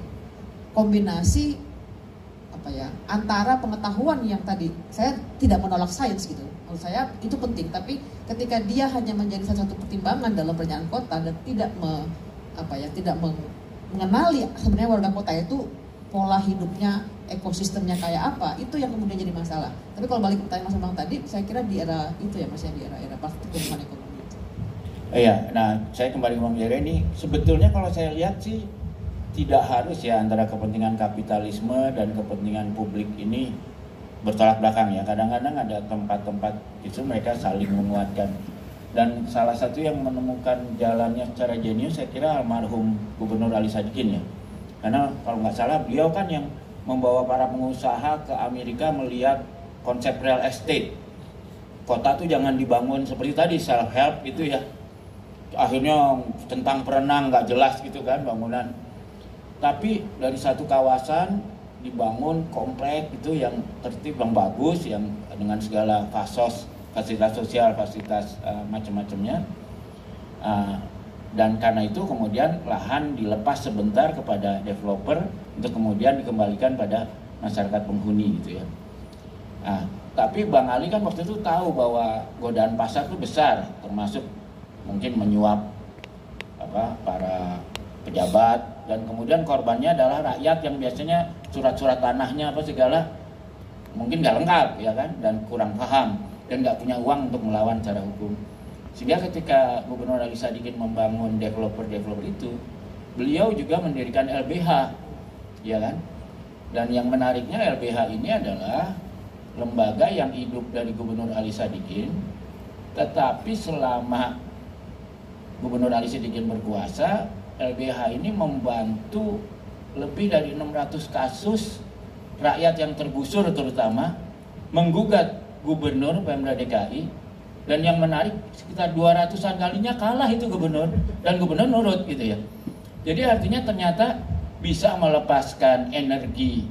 kombinasi antara pengetahuan yang tadi saya tidak menolak sains gitu, menurut saya itu penting, tapi ketika dia hanya menjadi salah satu pertimbangan dalam perencanaan kota dan tidak mengenali sebenarnya warga kota itu pola hidupnya, ekosistemnya kayak apa, itu yang kemudian jadi masalah. Tapi kalau balik ke pertanyaan Mas Bambang tadi, saya kira di era itu ya Mas ya, di era pertumbuhan ekonomi itu. Iya, nah saya kembali ngomong ini sebetulnya kalau saya lihat sih tidak harus ya antara kepentingan kapitalisme dan kepentingan publik ini bertolak belakang ya. Kadang-kadang ada tempat-tempat itu mereka saling menguatkan. Dan salah satu yang menemukan jalannya secara jenius saya kira almarhum Gubernur Ali Sadikin ya. Karena kalau nggak salah beliau kan yang membawa para pengusaha ke Amerika melihat konsep real estate. Kota tuh jangan dibangun seperti tadi self help itu ya. Akhirnya tentang perenang nggak jelas gitu kan bangunan. Tapi dari satu kawasan dibangun komplek itu yang tertib, yang bagus, yang dengan segala fasilitas sosial, fasilitas macam-macamnya. Dan karena itu kemudian lahan dilepas sebentar kepada developer untuk kemudian dikembalikan pada masyarakat penghuni gitu ya. Tapi Bang Ali kan waktu itu tahu bahwa godaan pasar itu besar, termasuk mungkin menyuap para pejabat, dan kemudian korbannya adalah rakyat yang biasanya surat-surat tanahnya apa segala mungkin nggak lengkap ya kan, dan kurang paham dan nggak punya uang untuk melawan secara hukum. Sehingga ketika Gubernur Ali Sadikin membangun developer itu, beliau juga mendirikan LBH, ya kan? Dan yang menariknya LBH ini adalah lembaga yang hidup dari Gubernur Ali Sadikin, tetapi selama Gubernur Ali Sadikin berkuasa, LBH ini membantu lebih dari 600 kasus rakyat yang tergusur terutama menggugat Gubernur Pemda DKI. Dan yang menarik sekitar 200-an kalinya kalah itu gubernur, dan gubernur nurut gitu ya. Jadi artinya ternyata bisa melepaskan energi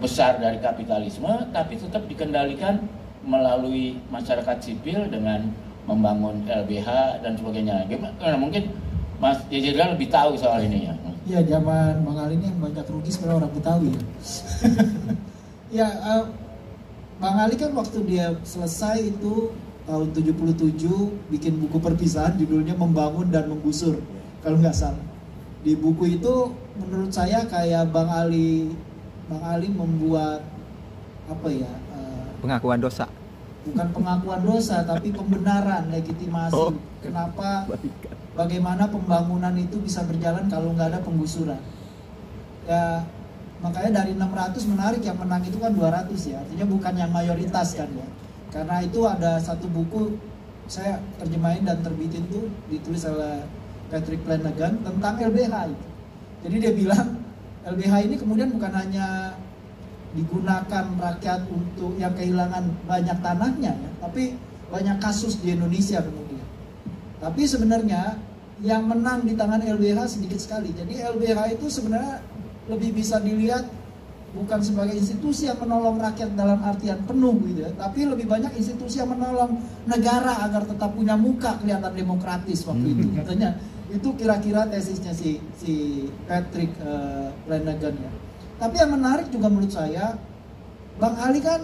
besar dari kapitalisme, tapi tetap dikendalikan melalui masyarakat sipil dengan membangun LBH dan sebagainya. Gimana? Mungkin Mas Jejera lebih tahu soal ini ya. Ya, zaman Bang Ali ini yang banyak rugi sebenarnya orang Betawi ya. Ya, Bang Ali kan waktu dia selesai itu tahun 77 bikin buku perpisahan judulnya Membangun dan Menggusur kalau nggak salah. Di buku itu menurut saya kayak Bang Ali membuat apa ya? Pengakuan dosa. Bukan pengakuan dosa tapi pembenaran, legitimasi. Kenapa? Bagaimana pembangunan itu bisa berjalan kalau nggak ada penggusuran? Ya makanya dari 600 menarik, yang menang itu kan 200 ya, artinya bukan yang mayoritas kan ya. Karena itu ada satu buku saya terjemahin dan terbitin tuh ditulis oleh Patrick Flanagan tentang LBH itu. Jadi dia bilang LBH ini kemudian bukan hanya digunakan rakyat untuk yang kehilangan banyak tanahnya ya, tapi banyak kasus di Indonesia kemudian. Tapi sebenarnya yang menang di tangan LBH sedikit sekali. Jadi LBH itu sebenarnya lebih bisa dilihat bukan sebagai institusi yang menolong rakyat dalam artian penuh gitu ya, tapi lebih banyak institusi yang menolong negara agar tetap punya muka kelihatan demokratis waktu itu. Katanya itu kira-kira tesisnya si Patrick Flanagan ya. Tapi yang menarik juga menurut saya, Bang Ali kan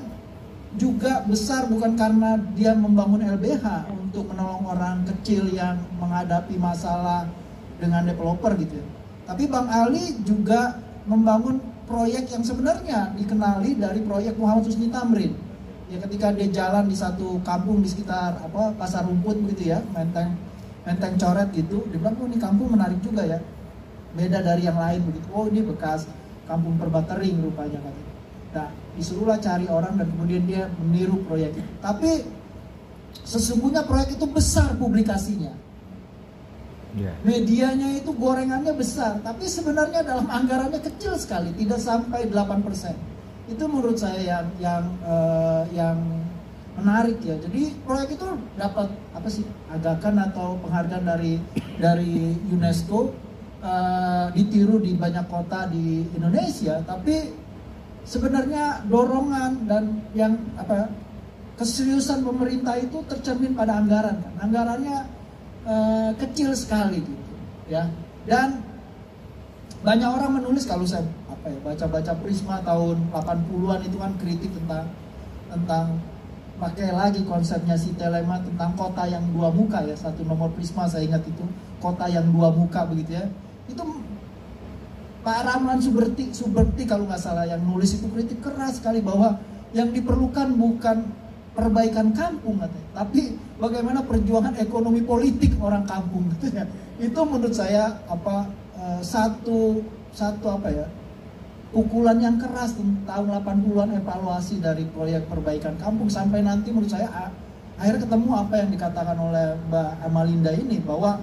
juga besar bukan karena dia membangun LBH untuk menolong orang kecil yang menghadapi masalah dengan developer gitu ya. Tapi Bang Ali juga membangun proyek yang sebenarnya dikenali dari proyek Muhammad Husni Tamrin. Ya ketika dia jalan di satu kampung di sekitar Pasar Rumput begitu ya, Menteng Coret gitu, dia bilang, oh ini kampung menarik juga ya, beda dari yang lain begitu. Oh ini bekas kampung Perbatering rupanya kan. Nah disuruhlah cari orang dan kemudian dia meniru proyek itu. Tapi sesungguhnya proyek itu besar publikasinya. Medianya itu gorengannya besar, tapi sebenarnya dalam anggarannya kecil sekali, tidak sampai 8%. Itu menurut saya yang menarik ya. Jadi proyek itu dapat agakan atau penghargaan dari UNESCO, ditiru di banyak kota di Indonesia, tapi sebenarnya dorongan dan keseriusan pemerintah itu tercermin pada anggaran kan. Anggarannya kecil sekali gitu ya, dan banyak orang menulis, kalau saya baca Prisma tahun 80-an itu kan kritik tentang pakai lagi konsepnya si Telema tentang kota yang dua muka ya, satu nomor Prisma saya ingat itu, kota yang dua muka begitu ya. Itu Pak Ramlan Suberti kalau nggak salah yang nulis itu kritik keras sekali bahwa yang diperlukan bukan perbaikan kampung katanya, tapi bagaimana perjuangan ekonomi politik orang kampung gitu ya. Itu menurut saya satu pukulan yang keras tahun 80-an evaluasi dari proyek perbaikan kampung, sampai nanti menurut saya akhirnya ketemu apa yang dikatakan oleh Mbak Amalinda ini, bahwa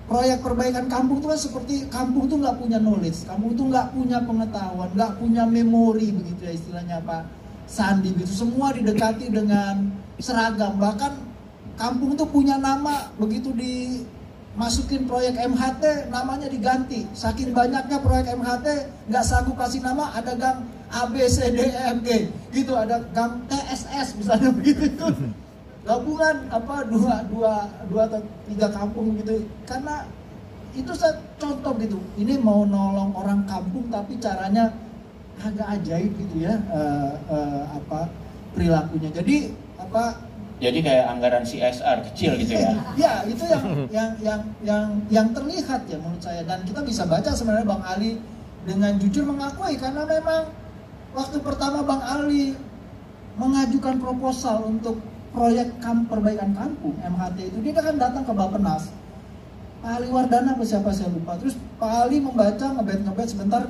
proyek perbaikan kampung itu kan seperti kampung itu nggak punya knowledge, kampung itu nggak punya pengetahuan, nggak punya memori begitu ya istilahnya Pak Sandi gitu. Semua didekati dengan seragam, bahkan kampung itu punya nama, begitu dimasukin proyek MHT namanya diganti, saking banyaknya proyek MHT nggak sanggup kasih nama, ada gang A, B, C, D, E, F, G gitu, ada gang TSS misalnya begitu, itu gabungan dua atau tiga kampung gitu. Karena itu saya contoh gitu, ini mau nolong orang kampung tapi caranya agak ajaib gitu ya, perilakunya. Jadi kayak anggaran CSR kecil gitu ya. Ya itu yang terlihat ya menurut saya, dan kita bisa baca sebenarnya Bang Ali dengan jujur mengakui, karena memang waktu pertama Bang Ali mengajukan proposal untuk proyek perbaikan kampung MHT itu, dia kan datang ke Bappenas, Pak Ali Wardana apa siapa saya lupa, terus Pak Ali membaca ngebet sebentar,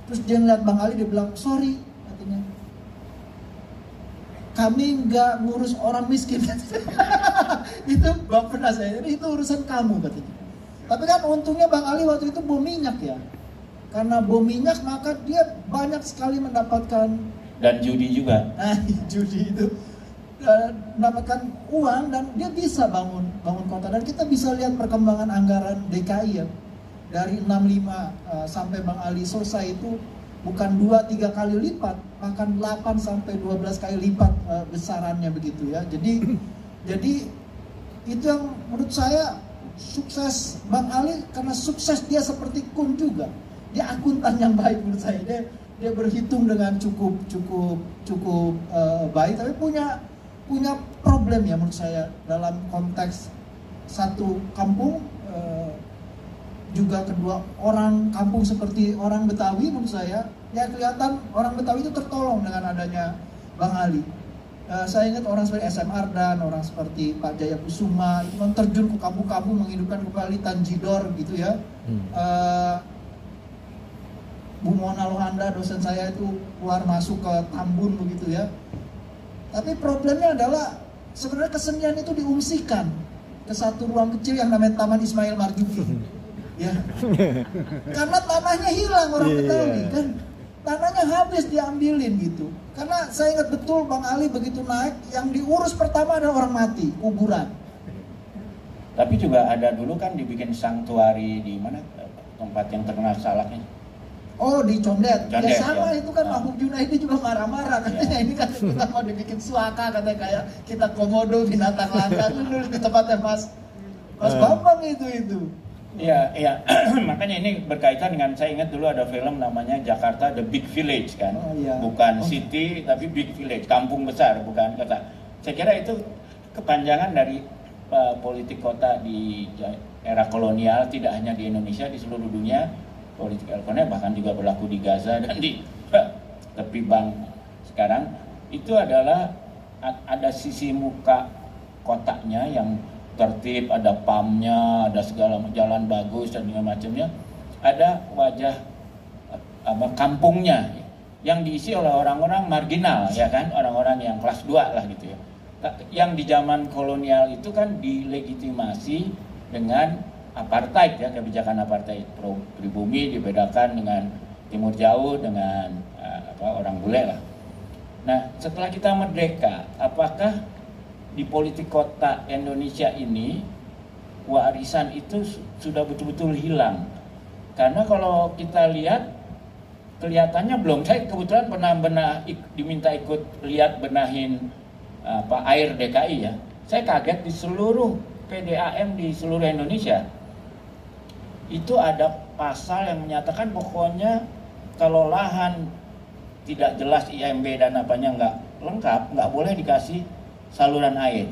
terus dia ngeliat Bang Ali, dia bilang sorry katanya, kami nggak ngurus orang miskin. Itu Bappenas ya, jadi itu urusan kamu katanya. Tapi kan untungnya Bang Ali waktu itu bom minyak ya, karena bom minyak maka dia banyak sekali mendapatkan, dan judi juga. Nah judi itu mendapatkan uang, dan dia bisa bangun kota. Dan kita bisa lihat perkembangan anggaran DKI ya, dari 65 sampai Bang Ali selesai itu bukan 2-3 kali lipat, bahkan 8 sampai 12 kali lipat besarannya begitu ya. Jadi itu yang menurut saya sukses Bang Ali, karena sukses dia seperti Kun juga. Dia akuntan yang baik menurut saya. dia berhitung dengan cukup baik, tapi punya problem ya menurut saya dalam konteks satu kampung, juga kedua orang kampung seperti orang Betawi. Menurut saya ya kelihatan orang Betawi itu tertolong dengan adanya Bang Ali. Saya ingat orang seperti SM Ardan, orang seperti Pak Jaya Kusuma itu terjun ke kampung-kampung menghidupkan kembali Tanjidor gitu ya. Bu Mona Lohanda dosen saya itu keluar masuk ke Tambun begitu ya. Tapi problemnya adalah sebenarnya kesenian itu diungsikan ke satu ruang kecil yang namanya Taman Ismail Marzuki. Ya. Karena tanahnya hilang orang Betawi kan. Tanahnya habis diambilin gitu. Karena saya ingat betul Bang Ali begitu naik, yang diurus pertama adalah orang mati, kuburan. Tapi juga ada dulu kan dibikin sanktuari di mana tempat yang terkenal salaknya. Oh di Condet, ya sama ya. itu kan Mahmud Junaidi juga marah-marah katanya ini kan kita mau dibikin suaka katanya kayak kita komodo binatang langka dulu di tempatnya Mas Bambang itu. Iya. Makanya ini berkaitan dengan, saya ingat dulu ada film namanya Jakarta The Big Village kan. Bukan city tapi big village, kampung besar bukan kota. Saya kira itu kepanjangan dari politik kota di era kolonial, tidak hanya di Indonesia, di seluruh dunia. Politik kolonial bahkan juga berlaku di Gaza dan di tepi bank sekarang. Itu adalah ada sisi muka kotanya yang tertib, ada PAM-nya, ada segala jalan bagus dan segala macamnya. Ada wajah kampungnya yang diisi oleh orang-orang marginal ya kan, orang-orang yang kelas 2 lah gitu ya. Yang di zaman kolonial itu kan dilegitimasi dengan apartheid ya, kebijakan apartheid, pribumi dibedakan dengan timur jauh dengan orang bule lah. Nah, setelah kita merdeka, apakah di politik kota Indonesia ini warisan itu sudah betul-betul hilang? Karena kalau kita lihat kelihatannya belum. Saya kebetulan pernah diminta ikut lihat benahin air DKI ya. Saya kaget di seluruh PDAM di seluruh Indonesia itu ada pasal yang menyatakan pokoknya kalau lahan tidak jelas IMB dan apanya nggak lengkap, nggak boleh dikasih saluran air.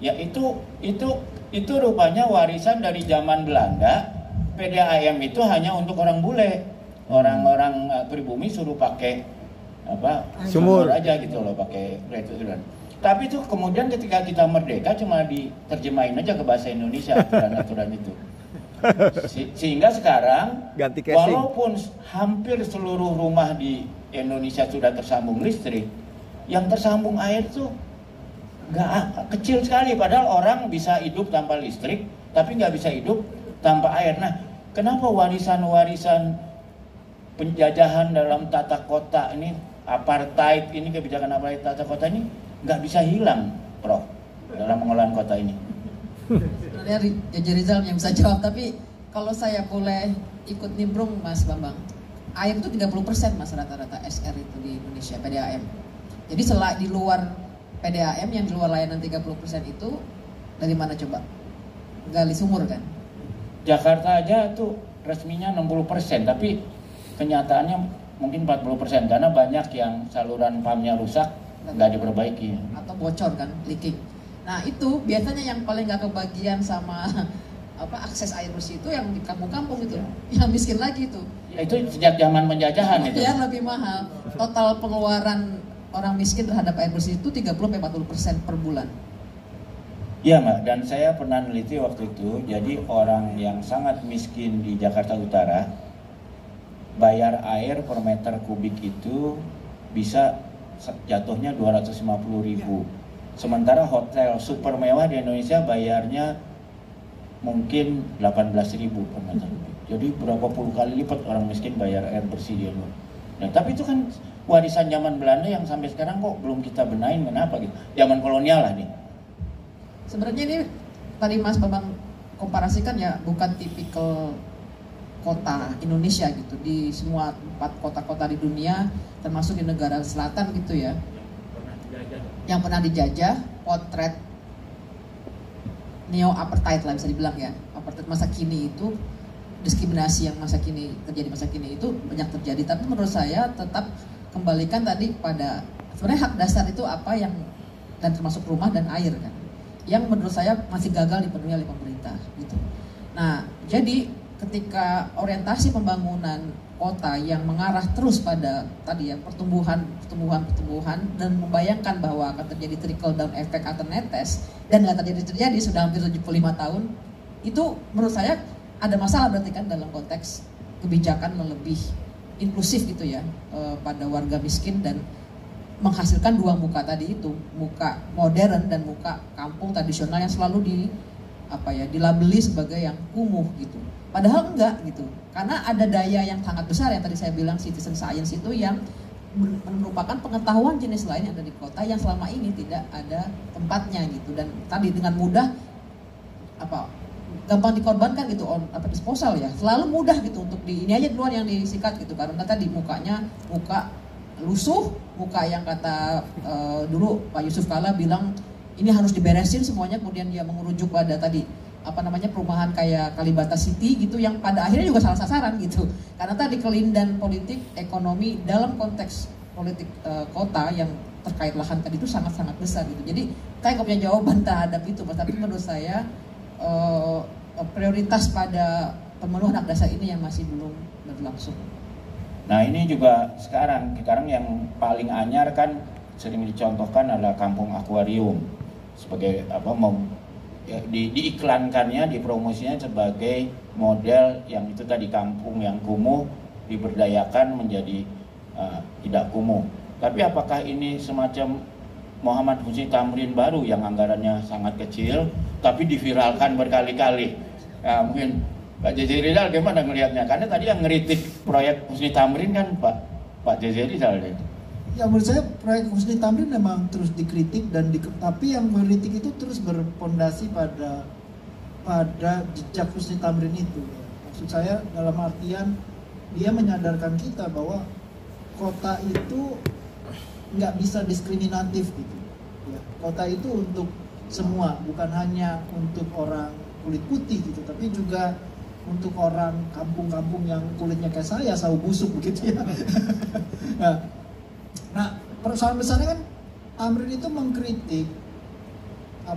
Ya itu rupanya warisan dari zaman Belanda. PDAM itu hanya untuk orang bule, orang-orang pribumi suruh pakai sumur aja gitu loh, pakai returan. Tapi itu kemudian ketika kita merdeka cuma diterjemahin aja ke bahasa Indonesia aturan-aturan itu. Sehingga sekarang walaupun hampir seluruh rumah di Indonesia sudah tersambung listrik, yang tersambung air tuh nggak kecil sekali. Padahal orang bisa hidup tanpa listrik, tapi nggak bisa hidup tanpa air. Nah, kenapa warisan-warisan penjajahan dalam tata kota ini, apartheid ini, kebijakan apartheid tata kota ini nggak bisa hilang, Prof, dalam pengelolaan kota ini? Sebenarnya Jaja Rizal yang bisa jawab, tapi kalau saya boleh ikut nimbrung Mas Bambang, air itu 30% Mas rata-rata SR itu di Indonesia, PDAM. Jadi di luar PDAM yang di luar layanan 30% itu dari mana coba? Gali sumur kan? Jakarta aja tuh resminya 60%, tapi kenyataannya mungkin 40% karena banyak yang saluran PAM-nya rusak, nggak diperbaiki. Atau bocor kan, leaking. Nah itu biasanya yang paling nggak kebagian sama akses air bersih itu yang di kampung-kampung itu, yang miskin lagi itu. Ya itu sejak zaman penjajahan itu. Biar lebih mahal. Total pengeluaran orang miskin terhadap air bersih itu 30-40% per bulan. Iya Mbak, dan saya pernah neliti waktu itu, jadi orang yang sangat miskin di Jakarta Utara bayar air per meter kubik itu bisa jatuhnya 250.000. Sementara hotel super mewah di Indonesia bayarnya mungkin 18.000 per meter kubik. Jadi berapa puluh kali lipat orang miskin bayar air bersih di Indonesia. Nah, tapi itu kan warisan zaman Belanda yang sampai sekarang kok belum kita benahin, kenapa gitu? Zaman kolonial lah nih. Sebenarnya ini tadi Mas Bambang komparasikan ya, bukan tipikal kota Indonesia gitu. Di semua 4 kota-kota di dunia, termasuk di negara selatan gitu ya, yang pernah dijajah, potret neo-apartheid lah bisa dibilang ya, apartheid masa kini itu diskriminasi yang masa kini itu banyak terjadi. Tapi menurut saya tetap kembalikan tadi pada sebenarnya hak dasar itu apa yang, dan termasuk rumah dan air kan, yang menurut saya masih gagal dipenuhi oleh pemerintah gitu. Nah, jadi ketika orientasi pembangunan kota yang mengarah terus pada tadi ya pertumbuhan dan membayangkan bahwa akan terjadi trickle down effect atau netes, dan nggak terjadi sudah hampir 75 tahun, itu menurut saya ada masalah berarti kan dalam konteks kebijakan lebih inklusif gitu ya pada warga miskin dan menghasilkan dua muka tadi itu, muka modern dan muka kampung tradisional yang selalu dilabeli sebagai yang kumuh gitu. Padahal enggak gitu. Karena ada daya yang sangat besar yang tadi saya bilang citizen science itu yang merupakan pengetahuan jenis lain yang ada di kota yang selama ini tidak ada tempatnya gitu, dan tadi dengan mudah gampang dikorbankan gitu disposal ya. Selalu mudah gitu untuk ini aja duluan yang disikat gitu, karena tadi muka lusuh, muka yang kata dulu Pak Yusuf Kala bilang ini harus diberesin semuanya, kemudian dia mengerujuk pada tadi perumahan kayak Kalibata City gitu yang pada akhirnya juga salah sasaran gitu. Karena tadi kelindan politik ekonomi dalam konteks politik kota yang terkait lahan tadi itu sangat-sangat besar gitu. Jadi saya nggak punya jawaban terhadap itu, Mas, tapi menurut saya prioritas pada pemenuhan hak dasar ini yang masih belum berlangsung. Nah, ini juga sekarang yang paling anyar kan sering dicontohkan adalah kampung akuarium sebagai diiklankannya, dipromosinya sebagai model yang itu tadi, kampung yang kumuh diberdayakan menjadi tidak kumuh. Tapi apakah ini semacam Muhammad Husni Tamrin baru yang anggarannya sangat kecil tapi diviralkan berkali-kali? Nah, mungkin Pak JJ Rizal gimana melihatnya? Karena tadi yang ngeritik proyek Husni Tamrin kan Pak JJ Rizal. Ya, menurut saya proyek Husni Tamrin memang terus dikritik tapi yang mengkritik itu terus berpondasi pada jejak Husni Tamrin itu. Maksud saya dalam artian dia menyadarkan kita bahwa kota itu nggak bisa diskriminatif gitu. Ya, kota itu untuk semua, bukan hanya untuk orang kulit putih gitu, tapi juga untuk orang kampung-kampung yang kulitnya kayak saya, sawo busuk begitu ya. Nah, persoalan besarnya kan Tamrin itu mengkritik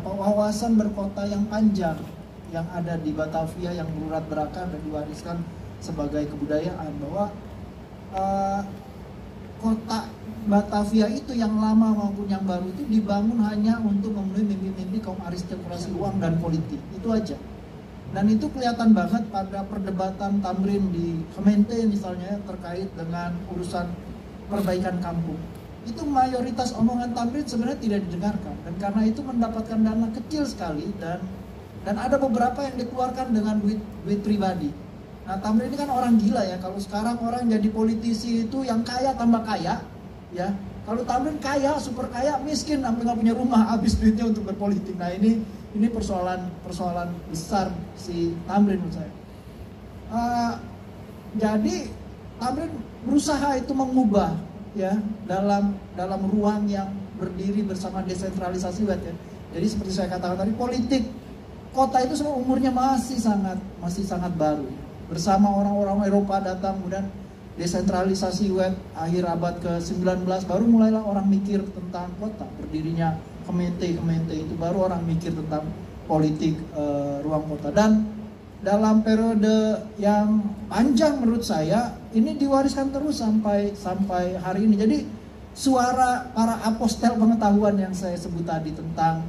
wawasan berkota yang panjang yang ada di Batavia yang berurat berakar dan diwariskan sebagai kebudayaan, bahwa kota Batavia itu yang lama maupun yang baru itu dibangun hanya untuk memenuhi mimpi-mimpi kaum aristokrasi uang dan politik, itu aja. Dan itu kelihatan banget pada perdebatan Tamrin di Kemente misalnya terkait dengan urusan perbaikan kampung. Itu mayoritas omongan Tamrin sebenarnya tidak didengarkan, dan karena itu mendapatkan dana kecil sekali dan ada beberapa yang dikeluarkan dengan duit pribadi. Nah, Tamrin ini kan orang gila ya. Kalau sekarang orang jadi politisi itu yang kaya tambah kaya ya. Kalau Tamrin kaya, super kaya, miskin sampai nggak punya rumah, habis duitnya untuk berpolitik. Nah, ini persoalan besar si Tamrin menurut saya. Jadi Tamrin berusaha itu mengubah ya dalam ruang yang berdiri bersama desentralisasi ya. Jadi seperti saya katakan tadi, politik kota itu semua umurnya masih sangat baru. Bersama orang-orang Eropa datang, kemudian desentralisasi web akhir abad ke-19 baru mulailah orang mikir tentang kota. Berdirinya Kemente itu baru orang mikir tentang politik ruang kota. Dan dalam periode yang panjang menurut saya ini diwariskan terus sampai hari ini. Jadi suara para apostel pengetahuan yang saya sebut tadi tentang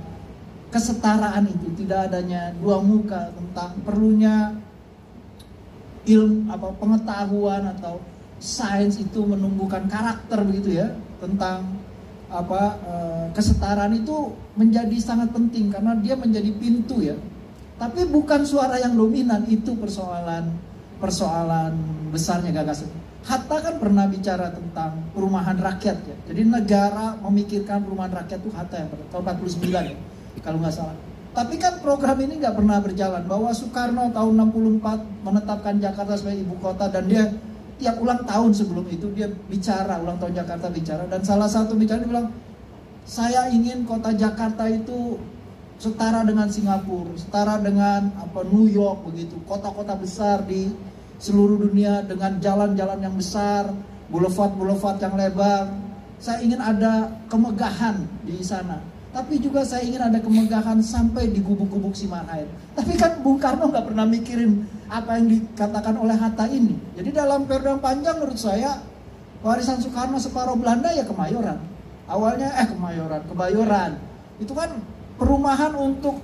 kesetaraan itu, tidak adanya dua muka, tentang perlunya pengetahuan atau sains itu menumbuhkan karakter begitu ya, tentang kesetaraan itu menjadi sangat penting karena dia menjadi pintu ya. Tapi bukan suara yang dominan, itu persoalan besarnya gagasan. Hatta kan pernah bicara tentang perumahan rakyat ya. Jadi negara memikirkan perumahan rakyat itu Hatta yang tahun 49 ya, kalau nggak salah. Tapi kan program ini nggak pernah berjalan. Bahwa Soekarno tahun 64 menetapkan Jakarta sebagai ibu kota, dan dia tiap ulang tahun sebelum itu dia bicara, ulang tahun Jakarta bicara, dan salah satu bicara dia bilang, saya ingin kota Jakarta itu setara dengan Singapura, setara dengan New York begitu, kota-kota besar di seluruh dunia dengan jalan-jalan yang besar, boulevard yang lebar. Saya ingin ada kemegahan di sana. Tapi juga saya ingin ada kemegahan sampai di gubuk-gubuk Simalait. Tapi kan Bung Karno nggak pernah mikirin apa yang dikatakan oleh Hatta ini. Jadi dalam periode yang panjang menurut saya warisan Soekarno separuh Belanda ya Kemayoran. Awalnya Kebayoran. Itu kan perumahan untuk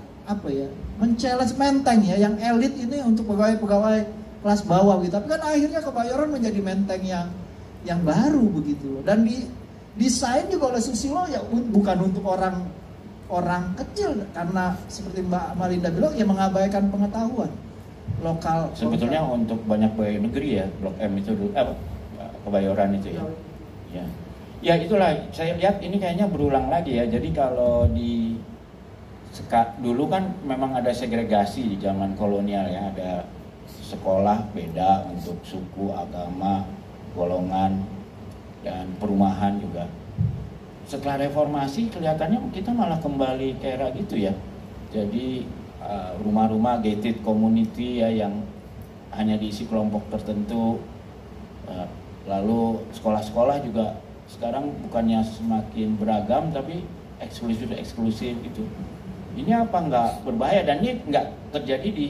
men-challenge menteng ya, yang elit ini untuk pegawai-pegawai kelas bawah gitu. Tapi kan akhirnya Kebayoran menjadi menteng yang baru begitu loh. Dan desain juga oleh Susilo ya bukan untuk orang kecil, karena seperti Mbak Malinda bilang ya mengabaikan pengetahuan lokal. Sebetulnya untuk banyak pegawai negeri ya, Blok M itu Kebayoran itu ya. Ya itulah, saya lihat ini kayaknya berulang lagi ya. Jadi kalau dulu kan memang ada segregasi di zaman kolonial ya, ada sekolah beda untuk suku, agama, golongan, dan perumahan juga. Setelah reformasi kelihatannya kita malah kembali ke era gitu ya. Jadi rumah-rumah gated community ya, yang hanya diisi kelompok tertentu. Lalu sekolah-sekolah juga sekarang bukannya semakin beragam tapi eksklusif gitu. Ini apa nggak berbahaya? Dan ini nggak terjadi di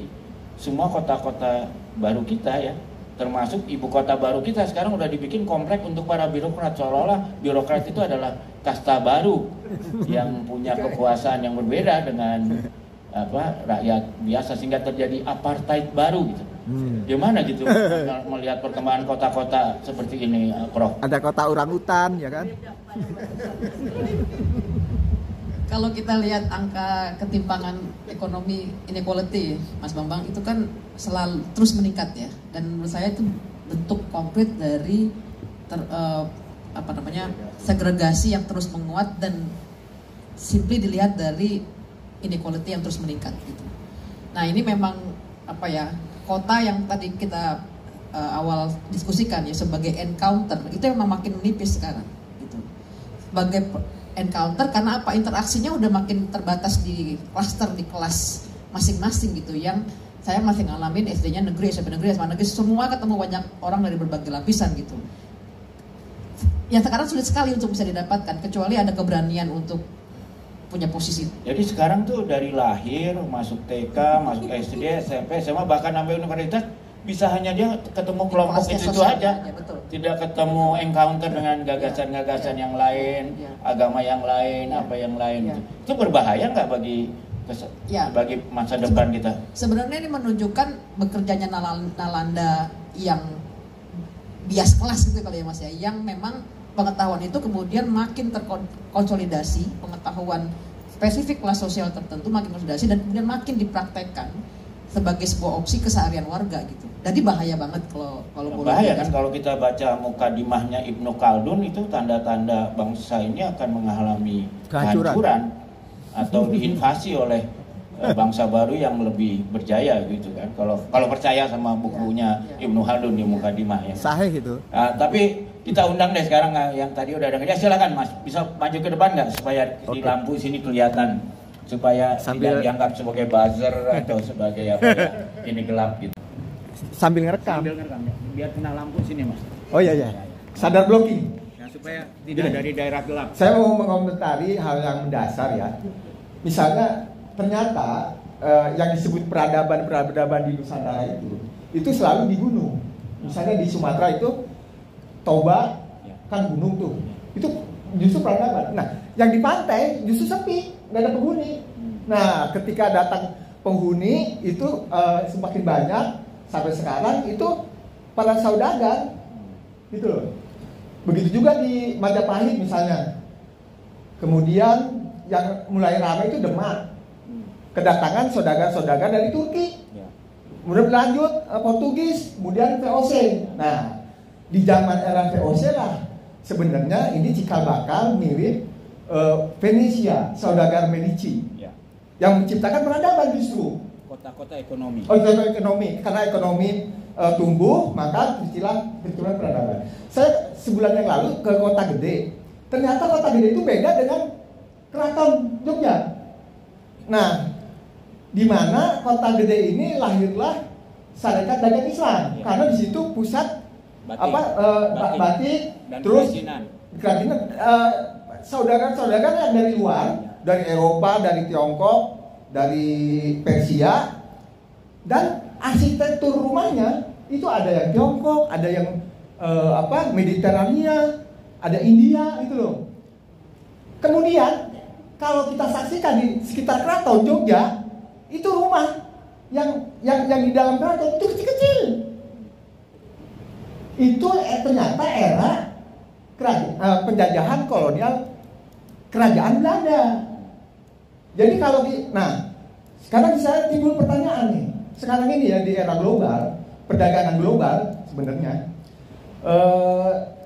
semua kota-kota baru kita ya. Termasuk ibu kota baru kita sekarang udah dibikin komplek untuk para birokrat, seolah-olah birokrat itu adalah kasta baru yang punya kekuasaan yang berbeda dengan rakyat biasa, sehingga terjadi apartheid baru gitu. Gimana gitu melihat perkembangan kota-kota seperti ini, Prof? Ada kota orangutan ya kan? Kalau kita lihat angka ketimpangan ekonomi inequality, Mas Bambang, itu kan selalu terus meningkat ya. Dan menurut saya itu bentuk konkret dari segregasi yang terus menguat dan simply dilihat dari inequality yang terus meningkat gitu. Nah ini memang kota yang tadi kita awal diskusikan ya sebagai encounter itu memang makin menipis sekarang gitu. Sebagai encounter karena interaksinya udah makin terbatas di klaster, di kelas masing-masing gitu, yang saya masih ngalamin SD-nya negeri, SMP negeri, SMA negeri, semua ketemu banyak orang dari berbagai lapisan gitu. Yang sekarang sulit sekali untuk bisa didapatkan kecuali ada keberanian untuk punya posisi. Jadi sekarang tuh dari lahir, masuk TK, masuk SD, SMP, SMA, bahkan sampai universitas bisa hanya dia ketemu kelompok itu aja. Betul. Tidak ketemu encounter dengan gagasan-gagasan yang lain, agama yang lain, apa yang lain. Itu berbahaya nggak bagi masa depan kita? Sebenarnya ini menunjukkan bekerjanya Nalanda yang bias kelas gitu kali ya Mas ya, yang memang pengetahuan itu kemudian makin terkonsolidasi, pengetahuan spesifik kelas sosial tertentu makin konsolidasi dan kemudian makin dipraktekkan sebagai sebuah opsi keseharian warga gitu. Jadi bahaya banget kalau bahaya kan kalau kita baca mukadimahnya Ibnu Khaldun, itu tanda-tanda bangsa ini akan mengalami kehancuran atau diinvasi oleh bangsa baru yang lebih berjaya gitu kan. Kalau percaya sama bukunya Ibnu Khaldun di mukadimah ya. Sahih itu. Tapi kita undang deh sekarang yang tadi udah ada. Ya silakan Mas, bisa maju ke depan nggak supaya di lampu sini kelihatan, supaya tidak dianggap sebagai buzzer atau sebagai ini gelap gitu. Sambil ngerekam ya. Biar kena lampu sini Mas. Oh iya. Sadar blocking. Ya, supaya tidak dari daerah gelap. Saya mau mengomentari hal yang mendasar ya. Misalnya ternyata yang disebut peradaban di Nusantara itu selalu di gunung. Misalnya di Sumatera itu Toba kan gunung tuh. Itu justru peradaban. Nah, yang di pantai justru sepi, nggak ada penghuni. Nah, ketika datang penghuni itu semakin banyak sampai sekarang itu para saudagar gitu loh. Begitu juga di Majapahit misalnya. Kemudian yang mulai ramai itu Demak. Kedatangan saudagar-saudagar dari Turki. Kemudian berlanjut Portugis, kemudian VOC. Nah, di zaman era VOC lah sebenarnya ini cikal bakal mirip Venesia, saudagar Medici. Yang menciptakan peradaban justru. Kota-kota ekonomi. Ekonomi, karena ekonomi tumbuh, maka istilah peradaban. Saya sebulan yang lalu ke Kota Gede. Ternyata Kota Gede itu beda dengan Keraton Jogja. Nah, di mana kota gede ini lahirlah Sarekat Dagang Islam, karena di situ pusat batik, dan terus kerajinan. saudara-saudara yang dari luar, dari Eropa, dari Tiongkok, dari Persia, dan arsitektur rumahnya itu ada yang Tiongkok, ada yang Mediterania, ada India itu loh. Kemudian kalau kita saksikan di sekitar keraton Jogja, itu rumah yang di dalam keraton itu kecil-kecil. Itu ternyata era penjajahan kolonial kerajaan Belanda. Jadi kalau sekarang saya timbul pertanyaan nih. Sekarang ini ya di era global, perdagangan global sebenarnya,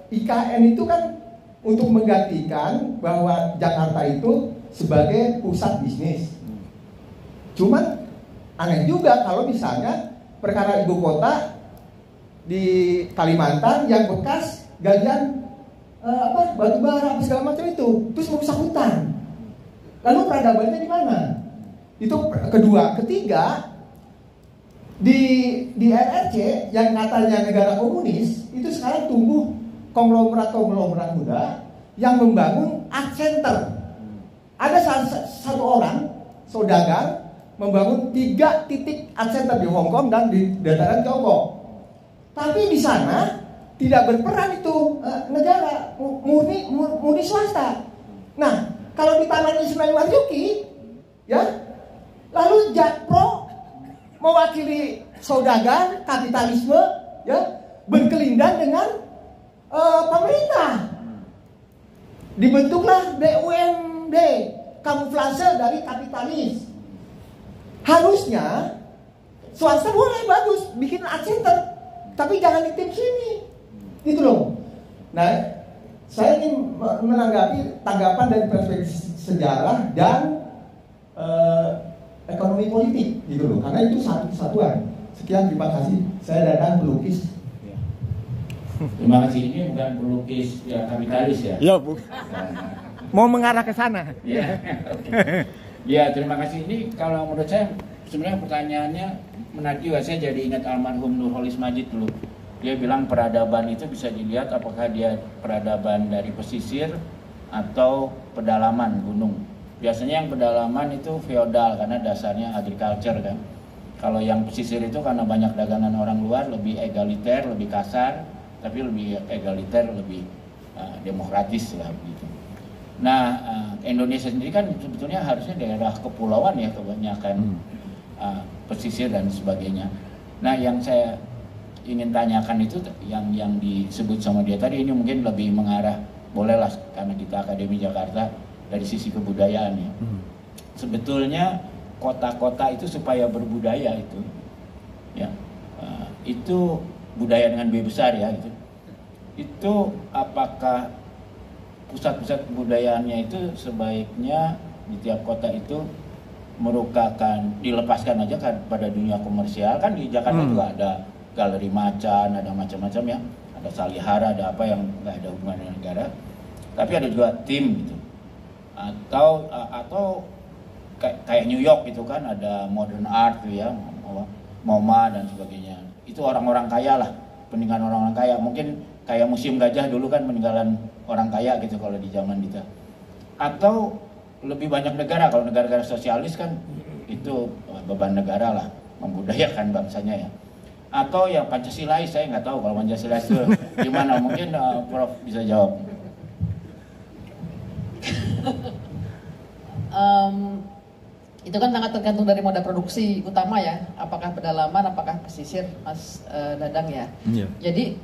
IKN itu kan untuk menggantikan bahwa Jakarta itu sebagai pusat bisnis. Cuman aneh juga kalau misalnya perkara ibu kota di Kalimantan yang bekas galian batu bara segala macam itu, terus merusak hutan. Lalu peradabannya di mana? Itu kedua. Ketiga, di RRC yang katanya negara komunis itu sekarang tumbuh konglomerat muda yang membangun art center. Ada satu orang saudagar membangun 3 titik art center di Hong Kong dan di dataran Tiongkok. Tapi di sana tidak berperan itu negara, murni swasta. Nah, kalau di Taman Ismail Marzuki, ya, lalu Jakpro mewakili saudagar kapitalisme, ya, berkelindan dengan pemerintah. Dibentuklah BUMD, kamuflase dari kapitalis. Harusnya swasta boleh bagus bikin art center, tapi jangan di tim sini, gitu loh. Nah, saya ingin menanggapi tanggapan dari perspektif sejarah dan ekonomi politik, gitu loh. Karena itu satu kesatuan. Sekian, terima kasih. Saya datang pelukis. Terima kasih. Ini bukan pelukis ya kapitalis ya. Iya, Bu. Mau mengarah ke sana. Ya. Ya, terima kasih. Ini kalau menurut saya sebenarnya pertanyaannya menarik juga. Saya jadi ingat almarhum Nurholis Majid dulu. Dia bilang peradaban itu bisa dilihat apakah dia peradaban dari pesisir atau pedalaman gunung. Biasanya yang pedalaman itu feodal karena dasarnya agriculture kan. Kalau yang pesisir itu karena banyak dagangan orang luar, lebih egaliter, lebih kasar, tapi lebih egaliter, lebih demokratis lah begitu. Nah, Indonesia sendiri kan sebetulnya harusnya daerah kepulauan ya kebanyakan pesisir dan sebagainya. Nah, yang saya ingin tanyakan itu yang disebut sama dia tadi ini mungkin lebih mengarah, bolehlah karena kita Akademi Jakarta dari sisi kebudayaan ya. Sebetulnya kota-kota itu supaya berbudaya itu, ya, itu budaya dengan B besar ya itu. Itu apakah pusat-pusat kebudayaannya itu sebaiknya di tiap kota itu merupakan dilepaskan aja kan pada dunia komersial kan di Jakarta juga ada galeri macan, ada macam-macam ya, ada salihara, ada apa yang nggak ada hubungan dengan negara, tapi ada juga tim gitu, atau kayak New York gitu kan ada modern art tuh ya, MoMA dan sebagainya, itu orang-orang kaya lah, peninggalan orang-orang kaya, mungkin kayak Museum Gajah dulu kan peninggalan orang kaya gitu kalau di zaman kita, atau lebih banyak negara, kalau negara-negara sosialis kan itu beban negara lah membudayakan bangsanya ya. Atau yang Pancasilais, saya nggak tahu kalau Pancasilais itu gimana, mungkin Prof bisa jawab. Itu kan sangat tergantung dari moda produksi utama ya, apakah pedalaman, apakah pesisir, Mas Dadang ya. Iya. Jadi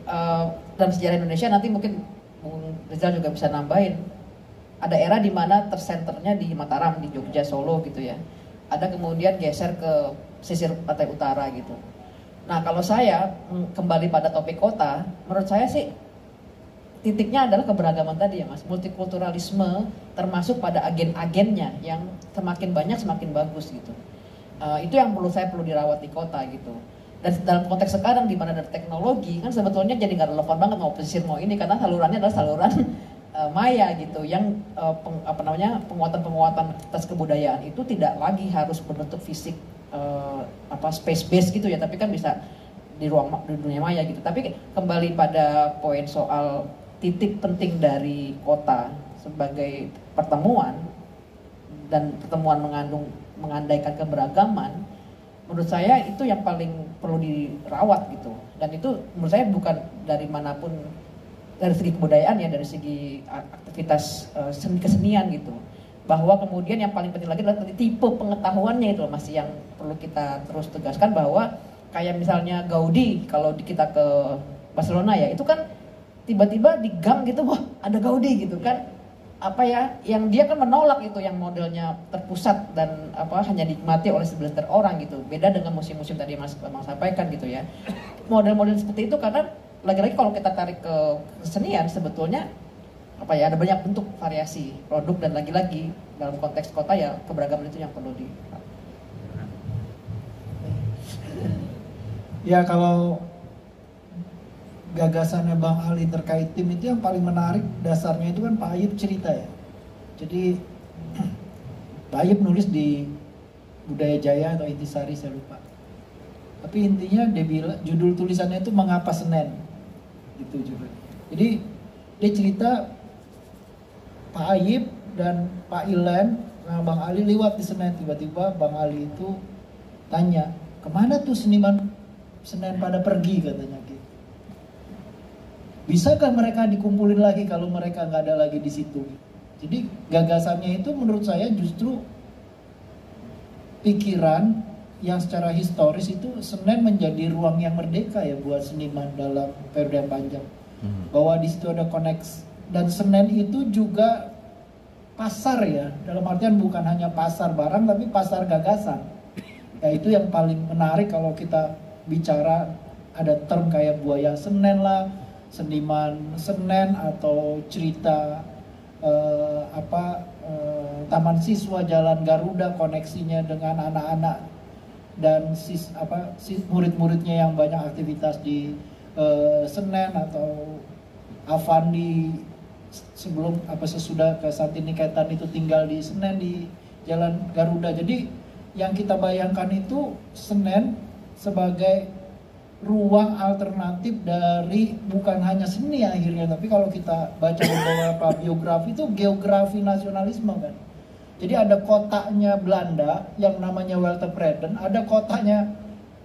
dalam sejarah Indonesia nanti mungkin Bung Rizal juga bisa nambahin, ada era di mana tersenternya di Mataram, di Jogja, Solo gitu ya. Ada kemudian geser ke pesisir pantai utara gitu. Nah, kalau saya kembali pada topik kota, menurut saya sih titiknya adalah keberagaman tadi ya Mas, multikulturalisme termasuk pada agen-agennya yang semakin banyak semakin bagus gitu. Itu yang perlu dirawat di kota gitu. Dan dalam konteks sekarang di mana ada teknologi kan sebetulnya jadi nggak relevan banget mau pesisir mau ini karena salurannya adalah saluran maya gitu, yang penguatan atas kebudayaan itu tidak lagi harus berbentuk fisik space base gitu ya, tapi kan bisa di dunia maya gitu. Tapi kembali pada poin soal titik penting dari kota sebagai pertemuan, dan pertemuan mengandaikan keberagaman, menurut saya itu yang paling perlu dirawat gitu. Dan itu menurut saya bukan dari manapun, dari segi kebudayaan ya, dari segi aktivitas kesenian gitu. Bahwa kemudian yang paling penting lagi adalah tipe pengetahuannya itu masih yang perlu kita terus tegaskan, bahwa kayak misalnya Gaudi, kalau kita ke Barcelona ya, itu kan tiba-tiba di gang gitu, wah ada Gaudi gitu kan. Yang dia kan menolak itu yang modelnya terpusat dan hanya dinikmati oleh segelintir orang gitu. Beda dengan museum-museum tadi Mas Bambang sampaikan gitu ya. Model-model seperti itu, karena lagi-lagi kalau kita tarik ke kesenian sebetulnya ada banyak bentuk variasi produk, dan lagi-lagi dalam konteks kota ya keberagaman itu yang perlu di. Ya, kalau gagasannya Bang Ali terkait tim itu yang paling menarik, dasarnya itu kan Pak Ayub cerita ya. Jadi Pak Ayub nulis di Budaya Jaya atau Intisari, saya lupa. Tapi intinya dia bilang, judul tulisannya itu Mengapa Senen, gitu judul. Jadi dia cerita Pak Ayub dan Pak Ilen sama Bang Ali lewat di Senen. Tiba-tiba Bang Ali itu tanya, kemana tuh seniman Senen pada pergi, katanya gitu. Bisakah mereka dikumpulin lagi kalau mereka nggak ada lagi di situ? Jadi gagasannya itu menurut saya justru pikiran yang secara historis itu Senen menjadi ruang yang merdeka ya buat seniman dalam periode yang panjang. Bahwa di situ ada koneksi, dan Senen itu juga pasar ya, dalam artian bukan hanya pasar barang tapi pasar gagasan. Ya itu yang paling menarik kalau kita bicara, ada term kayak buaya Senen lah, seniman Senen, atau cerita Taman Siswa Jalan Garuda, koneksinya dengan anak-anak dan murid-muridnya yang banyak aktivitas di Senen, atau Avandi sebelum sesudah ke Satiniketan itu tinggal di Senen di Jalan Garuda. Jadi yang kita bayangkan itu Senen sebagai ruang alternatif dari bukan hanya seni akhirnya, tapi kalau kita baca beberapa biografi itu geografi nasionalisme kan. Jadi ada kotaknya Belanda yang namanya Weltevreden, ada kotaknya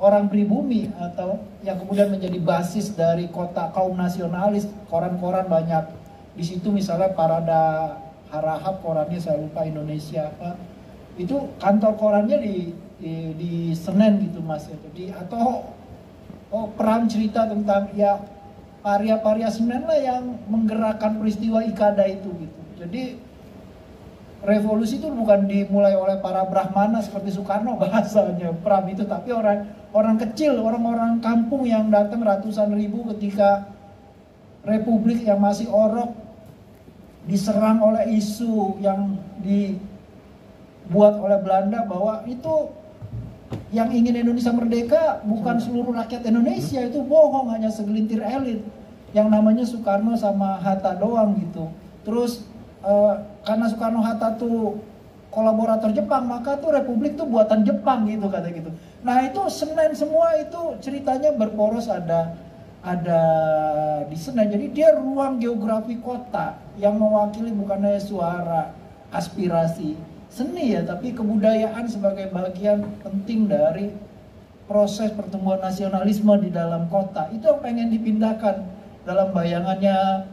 orang pribumi atau yang kemudian menjadi basis dari kota kaum nasionalis. Koran-koran banyak di situ, misalnya Parada Harahap, korannya saya lupa Indonesia apa. Itu kantor korannya di Senen gitu Mas. Jadi atau peran cerita tentang ya paria-paria Senen lah yang menggerakkan peristiwa Ikada itu gitu. Jadi revolusi itu bukan dimulai oleh para Brahmana seperti Soekarno bahasanya Pram itu, tapi orang kecil, orang-orang kampung yang datang ratusan ribu ketika Republik yang masih orok diserang oleh isu yang dibuat oleh Belanda bahwa itu yang ingin Indonesia merdeka bukan seluruh rakyat Indonesia, itu bohong, hanya segelintir elit yang namanya Soekarno sama Hatta doang gitu. Terus karena Soekarno Hatta tuh kolaborator Jepang, maka tuh Republik tuh buatan Jepang gitu, kata gitu. Nah itu Senen semua itu ceritanya berporos ada di Senen. Jadi dia ruang geografi kota yang mewakili bukan hanya suara aspirasi seni ya, tapi kebudayaan sebagai bagian penting dari proses pertumbuhan nasionalisme di dalam kota. Itu yang pengen dipindahkan dalam bayangannya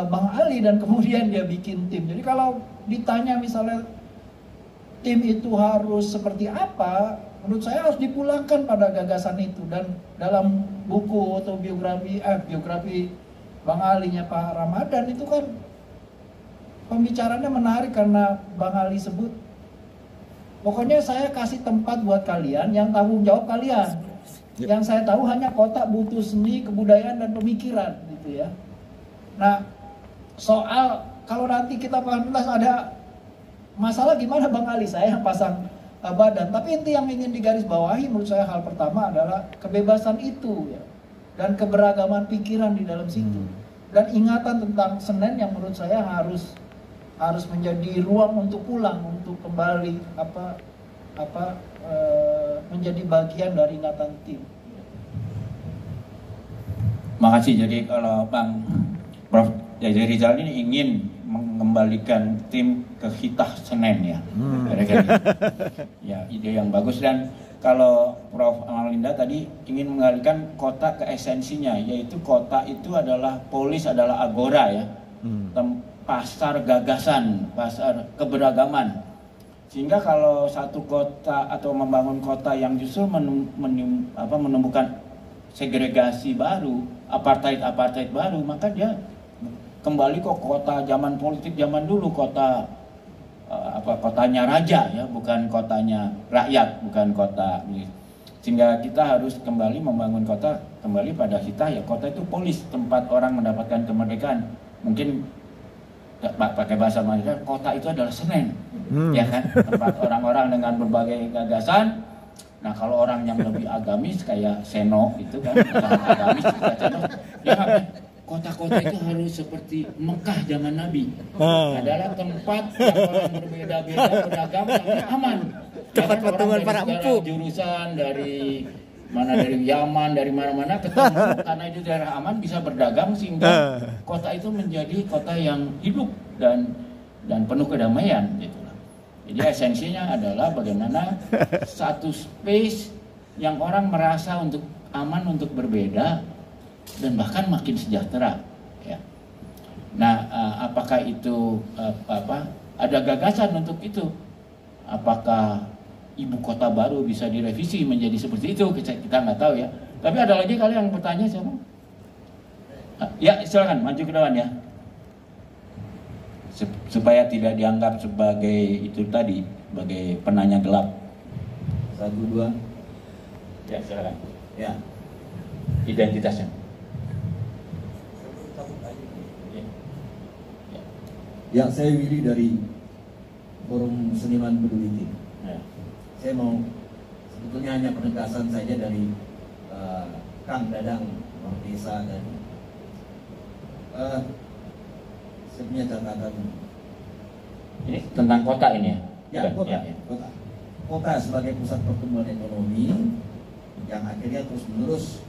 Bang Ali, dan kemudian dia bikin tim. Jadi kalau ditanya misalnya tim itu harus seperti apa, menurut saya harus dipulangkan pada gagasan itu. Dan dalam buku atau biografi Bang Ali-nya Pak Ramadan itu kan pembicaranya menarik karena Bang Ali sebut, pokoknya saya kasih tempat buat kalian, yang tanggung jawab kalian. Yang saya tahu hanya kota butuh seni, kebudayaan, dan pemikiran gitu ya. Nah, soal kalau nanti kita pentas ada masalah gimana Bang Ali, saya yang pasang badan. Tapi inti yang ingin digarisbawahi menurut saya hal pertama adalah kebebasan itu ya, dan keberagaman pikiran di dalam situ. dan ingatan tentang Senen yang menurut saya harus menjadi ruang untuk pulang, untuk kembali menjadi bagian dari ingatan tim. Makasih. Jadi kalau Prof. Jaja Rizal ini ingin mengembalikan tim ke hitah Senen ya, kira-kira. Ya, ide yang bagus. Dan kalau Prof. Amalinda tadi ingin mengalihkan kota ke esensinya, yaitu kota itu adalah polis, adalah agora ya, pasar gagasan, pasar keberagaman. Sehingga kalau satu kota atau membangun kota yang justru menemukan segregasi baru, apartheid baru, maka dia kembali ke kota zaman politik zaman dulu, kotanya raja ya, bukan kotanya rakyat, bukan kota. Sehingga kita harus kembali membangun kota kembali pada kita ya, kota itu polis, tempat orang mendapatkan kemerdekaan. Mungkin pakai bahasa Malaysia, kota itu adalah Senen, ya kan, tempat orang-orang dengan berbagai gagasan. Nah kalau orang yang lebih agamis kayak Seno itu kan, agamis kayak Seno, ya kan, kota-kota itu harus seperti Mekah zaman Nabi, adalah tempat yang orang berbeda-beda beragama tapi aman. Tempat pertemuan para empu. Jurusan dari Yaman, dari mana-mana ketemu, karena itu daerah aman bisa berdagang, sehingga kota itu menjadi kota yang hidup dan penuh kedamaian gitu. Jadi esensinya adalah bagaimana satu space yang orang merasa untuk aman untuk berbeda dan bahkan makin sejahtera ya. Nah, apakah itu ada gagasan untuk itu? Apakah ibu kota baru bisa direvisi menjadi seperti itu? Kita nggak tahu ya. Tapi ada lagi kali yang bertanya, siapa? Ya, silakan maju ke depan ya. Supaya tidak dianggap sebagai itu tadi, sebagai penanya gelap. 1, 2. Ya, silakan. Ya. Identitasnya. Ya, saya Willy dari Forum Seniman Peduli Tim. Saya mau sebetulnya hanya penegasan saja dari Kang Dadang, Bang Desa dan saya punya catatan. Ini tentang kota ini ya? Ya, kota. Kota sebagai pusat pertumbuhan ekonomi yang akhirnya terus-menerus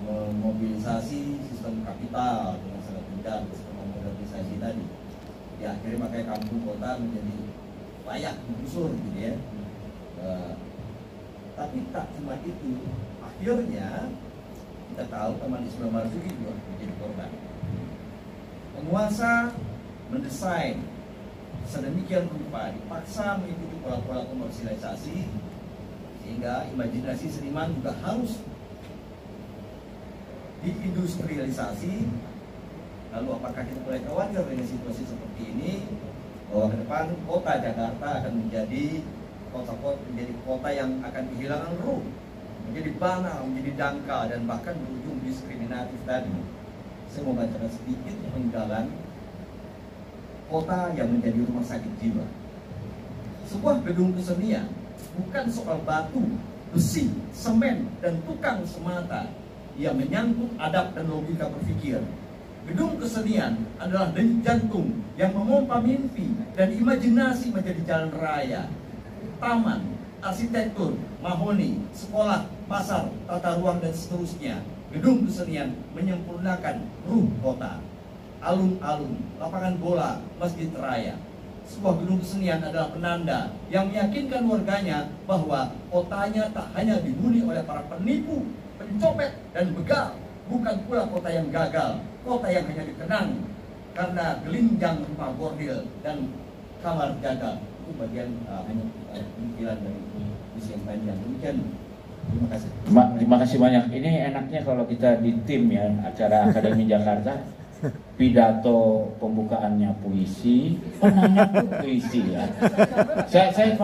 memobilisasi sistem kapital dengan sangat mudah, sistem modernisasi tadi. Ya, akhirnya makanya kampung kota menjadi layak digusur gitu ya. Tapi tak cuma itu, akhirnya kita tahu Taman Ismail Marzuki juga menjadi korban. Penguasa mendesain sedemikian rupa, dipaksa mengikuti pola-pola komersialisasi, sehingga imajinasi seniman juga harus diindustrialisasi. Lalu apakah kita boleh khawatir dengan situasi seperti ini, bahwa ke depan kota Jakarta akan menjadi kota yang akan kehilangan ruh, menjadi banal, menjadi dangkal, dan bahkan berujung diskriminatif tadi. Saya mau bacakan sedikit penggalan kota yang menjadi rumah sakit jiwa. Sebuah gedung kesenian bukan soal batu, besi, semen, dan tukang semata. Ia menyangkut adab dan logika berpikir. Gedung kesenian adalah denyut jantung yang memompa mimpi dan imajinasi menjadi jalan raya, taman, arsitektur, mahoni, sekolah, pasar, tata ruang, dan seterusnya. Gedung kesenian menyempurnakan ruh kota. Alun-alun, lapangan bola, masjid raya. Sebuah gedung kesenian adalah penanda yang meyakinkan warganya bahwa kotanya tak hanya dihuni oleh para penipu, pencopet, dan begal. Bukan pula kota yang gagal, kota yang hanya dikenang karena gelinjang rumah bordil dan kamar jagal. Itu bagian hanya pemikiran dari misi yang panjang. Demikian. Terima kasih. Terima kasih banyak. Ini enaknya kalau kita di tim ya, acara Akademi Jakarta, pidato pembukaannya puisi, penanya pun puisi ya. Saya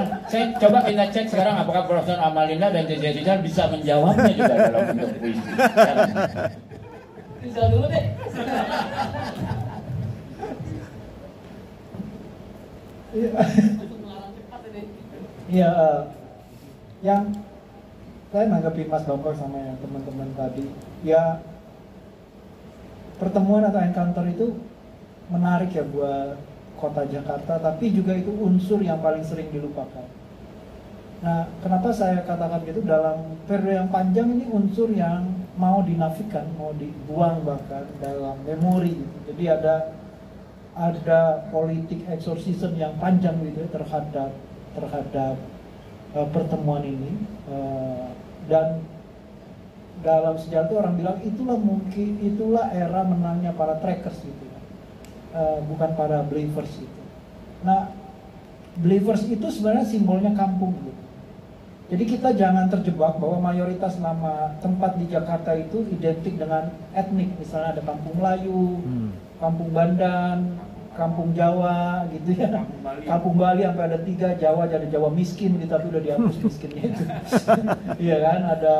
coba kita cek sekarang apakah Profesor Amalinda dan Jaja Rizal bisa menjawabnya juga dalam bentuk puisi. Rizal dulu deh. Iya, yang saya menanggapi Mas Bambang sama yang teman-teman tadi, ya pertemuan atau encounter itu menarik ya buat kota Jakarta, tapi juga itu unsur yang paling sering dilupakan. Nah, kenapa saya katakan gitu, dalam periode yang panjang ini unsur yang mau dinafikan, mau dibuang bahkan dalam memori gitu. Jadi ada politik exorcism yang panjang gitu ya, terhadap pertemuan ini, dan dalam sejarah itu orang bilang itulah era menangnya para trackers gitu ya. Bukan para believers itu. Nah, believers itu sebenarnya simbolnya kampung gitu. Jadi kita jangan terjebak bahwa mayoritas nama tempat di Jakarta itu identik dengan etnik. Misalnya ada kampung Melayu, kampung Bandan, kampung Jawa gitu ya. Kampung Bali sampai ada 3, Jawa jadi Jawa miskin gitu, tapi udah dihapus miskinnya itu. Iya kan, ada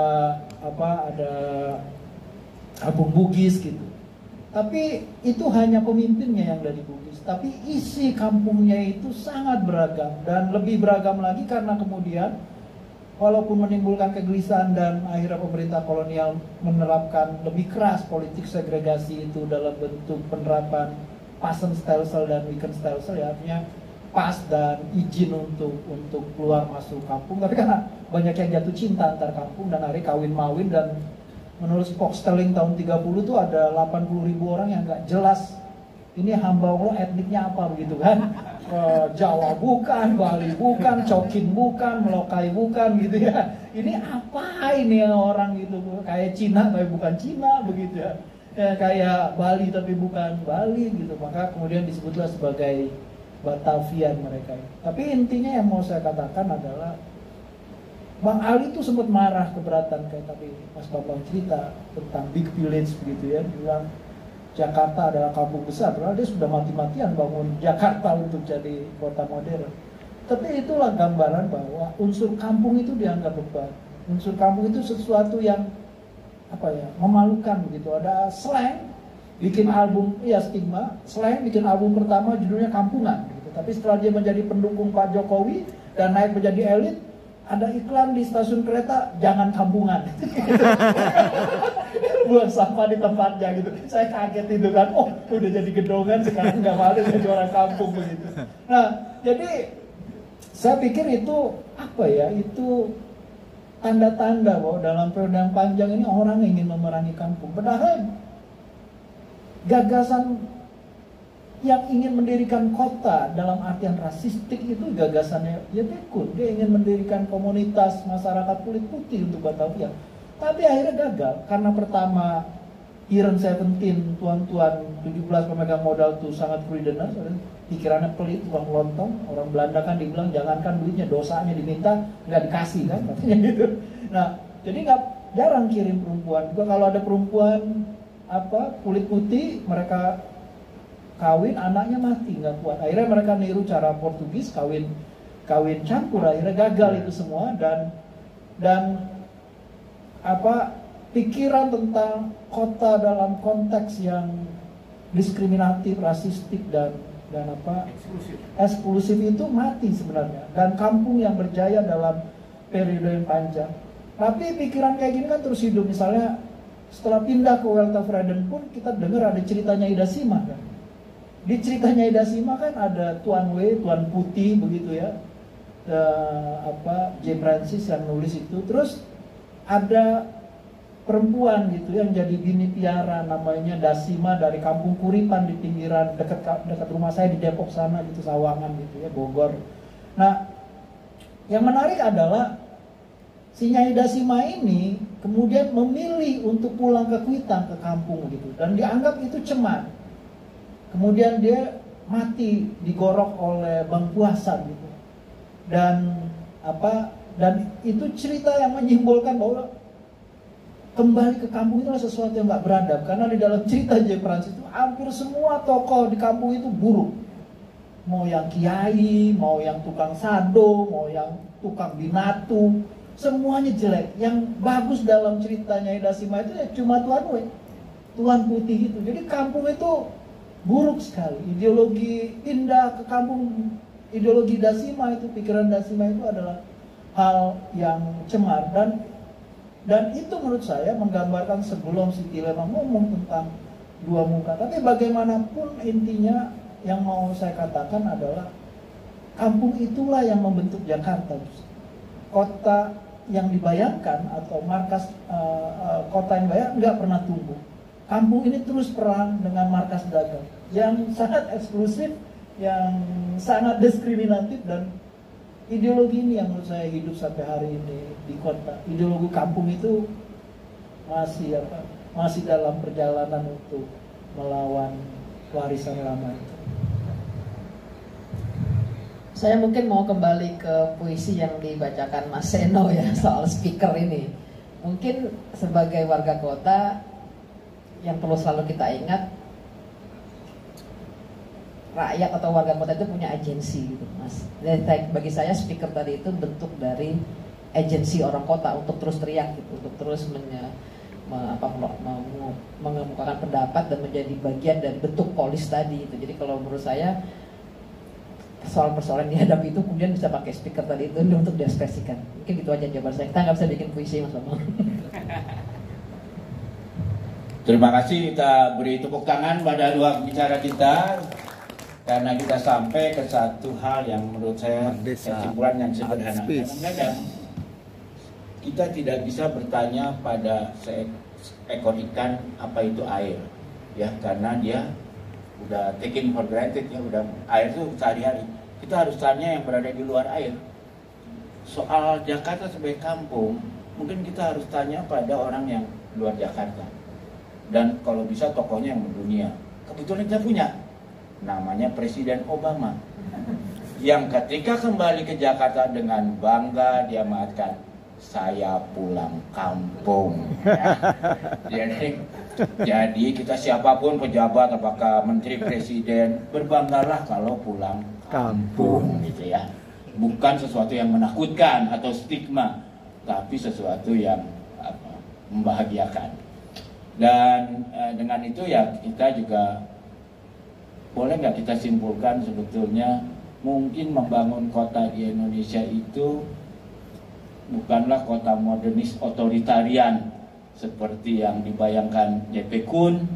kampung Bugis gitu. Tapi itu hanya pemimpinnya yang dari Bugis, tapi isi kampungnya itu sangat beragam, dan lebih beragam lagi karena kemudian walaupun menimbulkan kegelisahan dan akhirnya pemerintah kolonial menerapkan lebih keras politik segregasi itu dalam bentuk penerapan Passenstelsel dan Wickenstelsel, ya, artinya pas dan izin untuk keluar masuk kampung, tapi karena banyak yang jatuh cinta antar kampung dan akhirnya kawin mawin, dan menurut Foxtelling tahun 30 tuh ada 80.000 orang yang nggak jelas ini hamba Allah etniknya apa begitu kan. Jawa bukan, Bali bukan, Cokin bukan, Molokai bukan gitu ya. Ini apa ini orang gitu, kayak Cina tapi bukan Cina begitu ya. Kayak Bali tapi bukan Bali gitu. Maka kemudian disebutlah sebagai Batavian mereka. Tapi intinya yang mau saya katakan adalah Bang Ali tuh sempat marah, keberatan kayak tadi Mas Bambang cerita tentang big village begitu ya, bilang Jakarta adalah kampung besar, padahal dia sudah mati-matian bangun Jakarta untuk jadi kota modern. Tapi itulah gambaran bahwa unsur kampung itu dianggap beban. Unsur kampung itu sesuatu yang memalukan begitu. Ada slang, bikin album, stigma, slang bikin album pertama judulnya Kampungan gitu. Tapi setelah dia menjadi pendukung Pak Jokowi dan naik menjadi elit, ada iklan di stasiun kereta, jangan kampungan. Buang sampah di tempatnya gitu. Saya kaget itu kan, udah jadi gedongan sekarang nggak malu jadi orang kampung begitu. Nah, jadi saya pikir itu itu tanda-tanda bahwa dalam periode yang panjang ini orang ingin memerangi kampung. Padahal gagasan yang ingin mendirikan kota dalam artian rasistik itu gagasannya Yekun. Dia ingin mendirikan komunitas masyarakat kulit putih untuk Batavia. Tapi akhirnya gagal karena pertama Iren 17, tuan-tuan 17 pemegang modal tuh sangat freedomer, pikirannya pelit, tukang lontong. Orang Belanda kan dibilang jangankan duitnya, dosanya diminta nggak dikasih kan, katanya gitu. Nah, jadi nggak jarang kirim perempuan. Juga kalau ada perempuan kulit putih, mereka kawin, anaknya mati, nggak kuat. Akhirnya mereka niru cara Portugis, kawin campur. Akhirnya gagal itu semua, dan pikiran tentang kota dalam konteks yang diskriminatif, rasistik dan eksklusif itu mati sebenarnya. Dan kampung yang berjaya dalam periode yang panjang. Tapi pikiran kayak gini kan terus hidup. Misalnya setelah pindah ke Weltevreden pun kita dengar ada ceritanya Ida Sima kan. Di ceritanya Ida Sima kan ada Tuan Putih begitu ya, James Francis yang nulis itu. Terus ada perempuan gitu yang jadi bini piara namanya Dasima dari kampung Kuripan di pinggiran dekat rumah saya di Depok sana gitu, Sawangan gitu ya, Bogor. Nah, yang menarik adalah si Nyai Dasima ini kemudian memilih untuk pulang ke Kuitang, ke kampung gitu, dan dianggap itu cemar. Kemudian dia mati digorok oleh Bang Puasa gitu. Dan itu cerita yang menyimbolkan bahwa kembali ke kampung itu adalah sesuatu yang nggak beradab. Karena di dalam cerita James Francis itu hampir semua tokoh di kampung itu buruk. Mau yang kiai, mau yang tukang sado, mau yang tukang binatu, semuanya jelek. Yang bagus dalam ceritanya Ida Sima itu ya cuma Tuan Putih itu. Jadi kampung itu buruk sekali. Ideologi pindah ke kampung, ideologi Dasima itu, pikiran Dasima itu adalah hal yang cemar, dan itu menurut saya menggambarkan sebelum Siti Lema ngomong tentang dua muka. Tapi bagaimanapun intinya yang mau saya katakan adalah kampung itulah yang membentuk Jakarta. Kota yang dibayangkan atau markas kota yang dibayangkan nggak pernah tumbuh. Kampung ini terus perang dengan markas dagang yang sangat eksklusif, yang sangat diskriminatif, dan ideologi ini yang menurut saya hidup sampai hari ini di kota. Ideologi kampung itu masih dalam perjalanan untuk melawan warisan lama itu. Saya mungkin mau kembali ke puisi yang dibacakan Mas Seno ya soal speaker ini. Mungkin sebagai warga kota yang perlu selalu kita ingat, rakyat atau warga kota itu punya agensi gitu, Mas. Dan bagi saya speaker tadi itu bentuk dari agensi orang kota untuk terus teriak gitu, untuk terus mengemukakan pendapat dan menjadi bagian dari bentuk polis tadi itu. Jadi kalau menurut saya persoalan-persoalan dihadapi itu kemudian bisa pakai speaker tadi itu untuk diekspresikan. Mungkin gitu aja jawaban saya. Kita nggak bisa bikin puisi, Mas Bambang. Terima kasih, kita beri tepuk tangan pada dua bicara kita karena kita sampai ke satu hal yang menurut saya kesimpulan yang sederhana. Kadang-kadang kita tidak bisa bertanya pada seekor ikan apa itu air, ya, karena dia udah taken for granted, ya, udah air itu sehari-hari. Kita harus tanya yang berada di luar air. Soal Jakarta sebagai kampung, mungkin kita harus tanya pada orang yang luar Jakarta. Dan kalau bisa tokohnya yang mendunia. Kebetulan kita punya, namanya Presiden Obama, yang ketika kembali ke Jakarta dengan bangga dia mengatakan, saya pulang kampung. Jadi kita siapapun pejabat, apakah menteri, presiden, berbanggalah kalau pulang kampung, gitu ya. Bukan sesuatu yang menakutkan atau stigma, tapi sesuatu yang membahagiakan. Dan dengan itu ya kita juga boleh nggak kita simpulkan sebetulnya mungkin membangun kota di Indonesia itu bukanlah kota modernis otoritarian seperti yang dibayangkan JP Kuhn,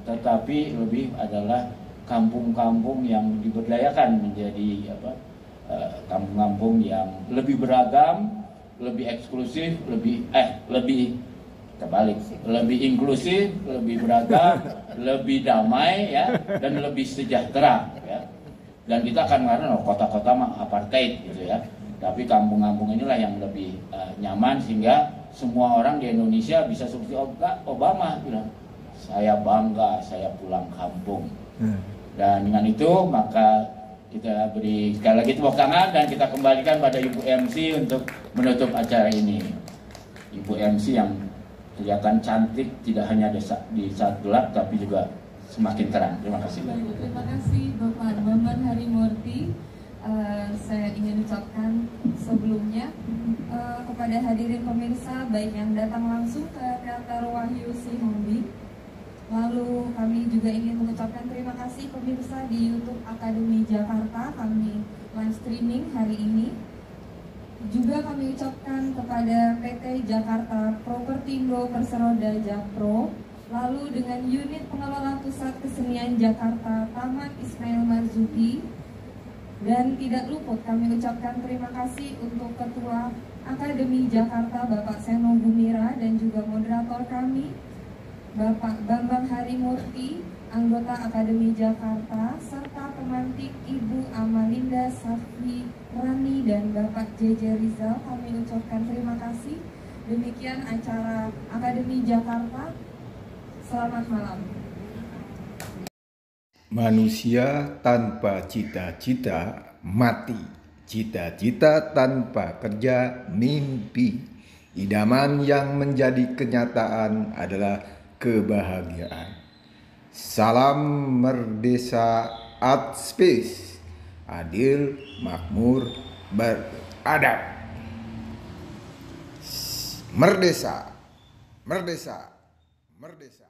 tetapi lebih adalah kampung-kampung yang diberdayakan menjadi kampung-kampung yang lebih beragam, lebih eksklusif, lebih inklusif, lebih beragam, lebih damai, ya, dan lebih sejahtera, ya. Dan kita akan mengatakan kota-kota apartheid gitu ya. Tapi kampung-kampung inilah yang lebih nyaman sehingga semua orang di Indonesia bisa seperti Obama bilang, saya bangga, saya pulang kampung. Dan dengan itu maka kita beri sekali lagi tepuk tangan dan kita kembalikan pada Ibu MC untuk menutup acara ini. Ibu MC yang kelihatan cantik tidak hanya di saat gelap tapi juga semakin terang. Terima kasih. Terima kasih Bapak Bambang Harimurti. Saya ingin ucapkan sebelumnya kepada hadirin pemirsa baik yang datang langsung ke Teater Wahyu Sihombi. Lalu kami juga ingin mengucapkan terima kasih pemirsa di YouTube Akademi Jakarta, kami live streaming hari ini. Juga kami ucapkan kepada PT Jakarta Propertindo Perseroda Japro, lalu dengan unit pengelola Pusat Kesenian Jakarta Taman Ismail Marzuki, dan tidak luput kami ucapkan terima kasih untuk Ketua Akademi Jakarta Bapak Seno Gumira dan juga moderator kami Bapak Bambang Harimurti, anggota Akademi Jakarta, serta pemantik Ibu Amalinda Safi Rani dan Bapak JJ Rizal. Kami ucapkan terima kasih. Demikian acara Akademi Jakarta. Selamat malam. Manusia tanpa cita-cita mati. Cita-cita tanpa kerja mimpi. Idaman yang menjadi kenyataan adalah kebahagiaan. Salam Merdesa Art Space, adil, makmur, beradab. Merdesa, merdesa, merdesa.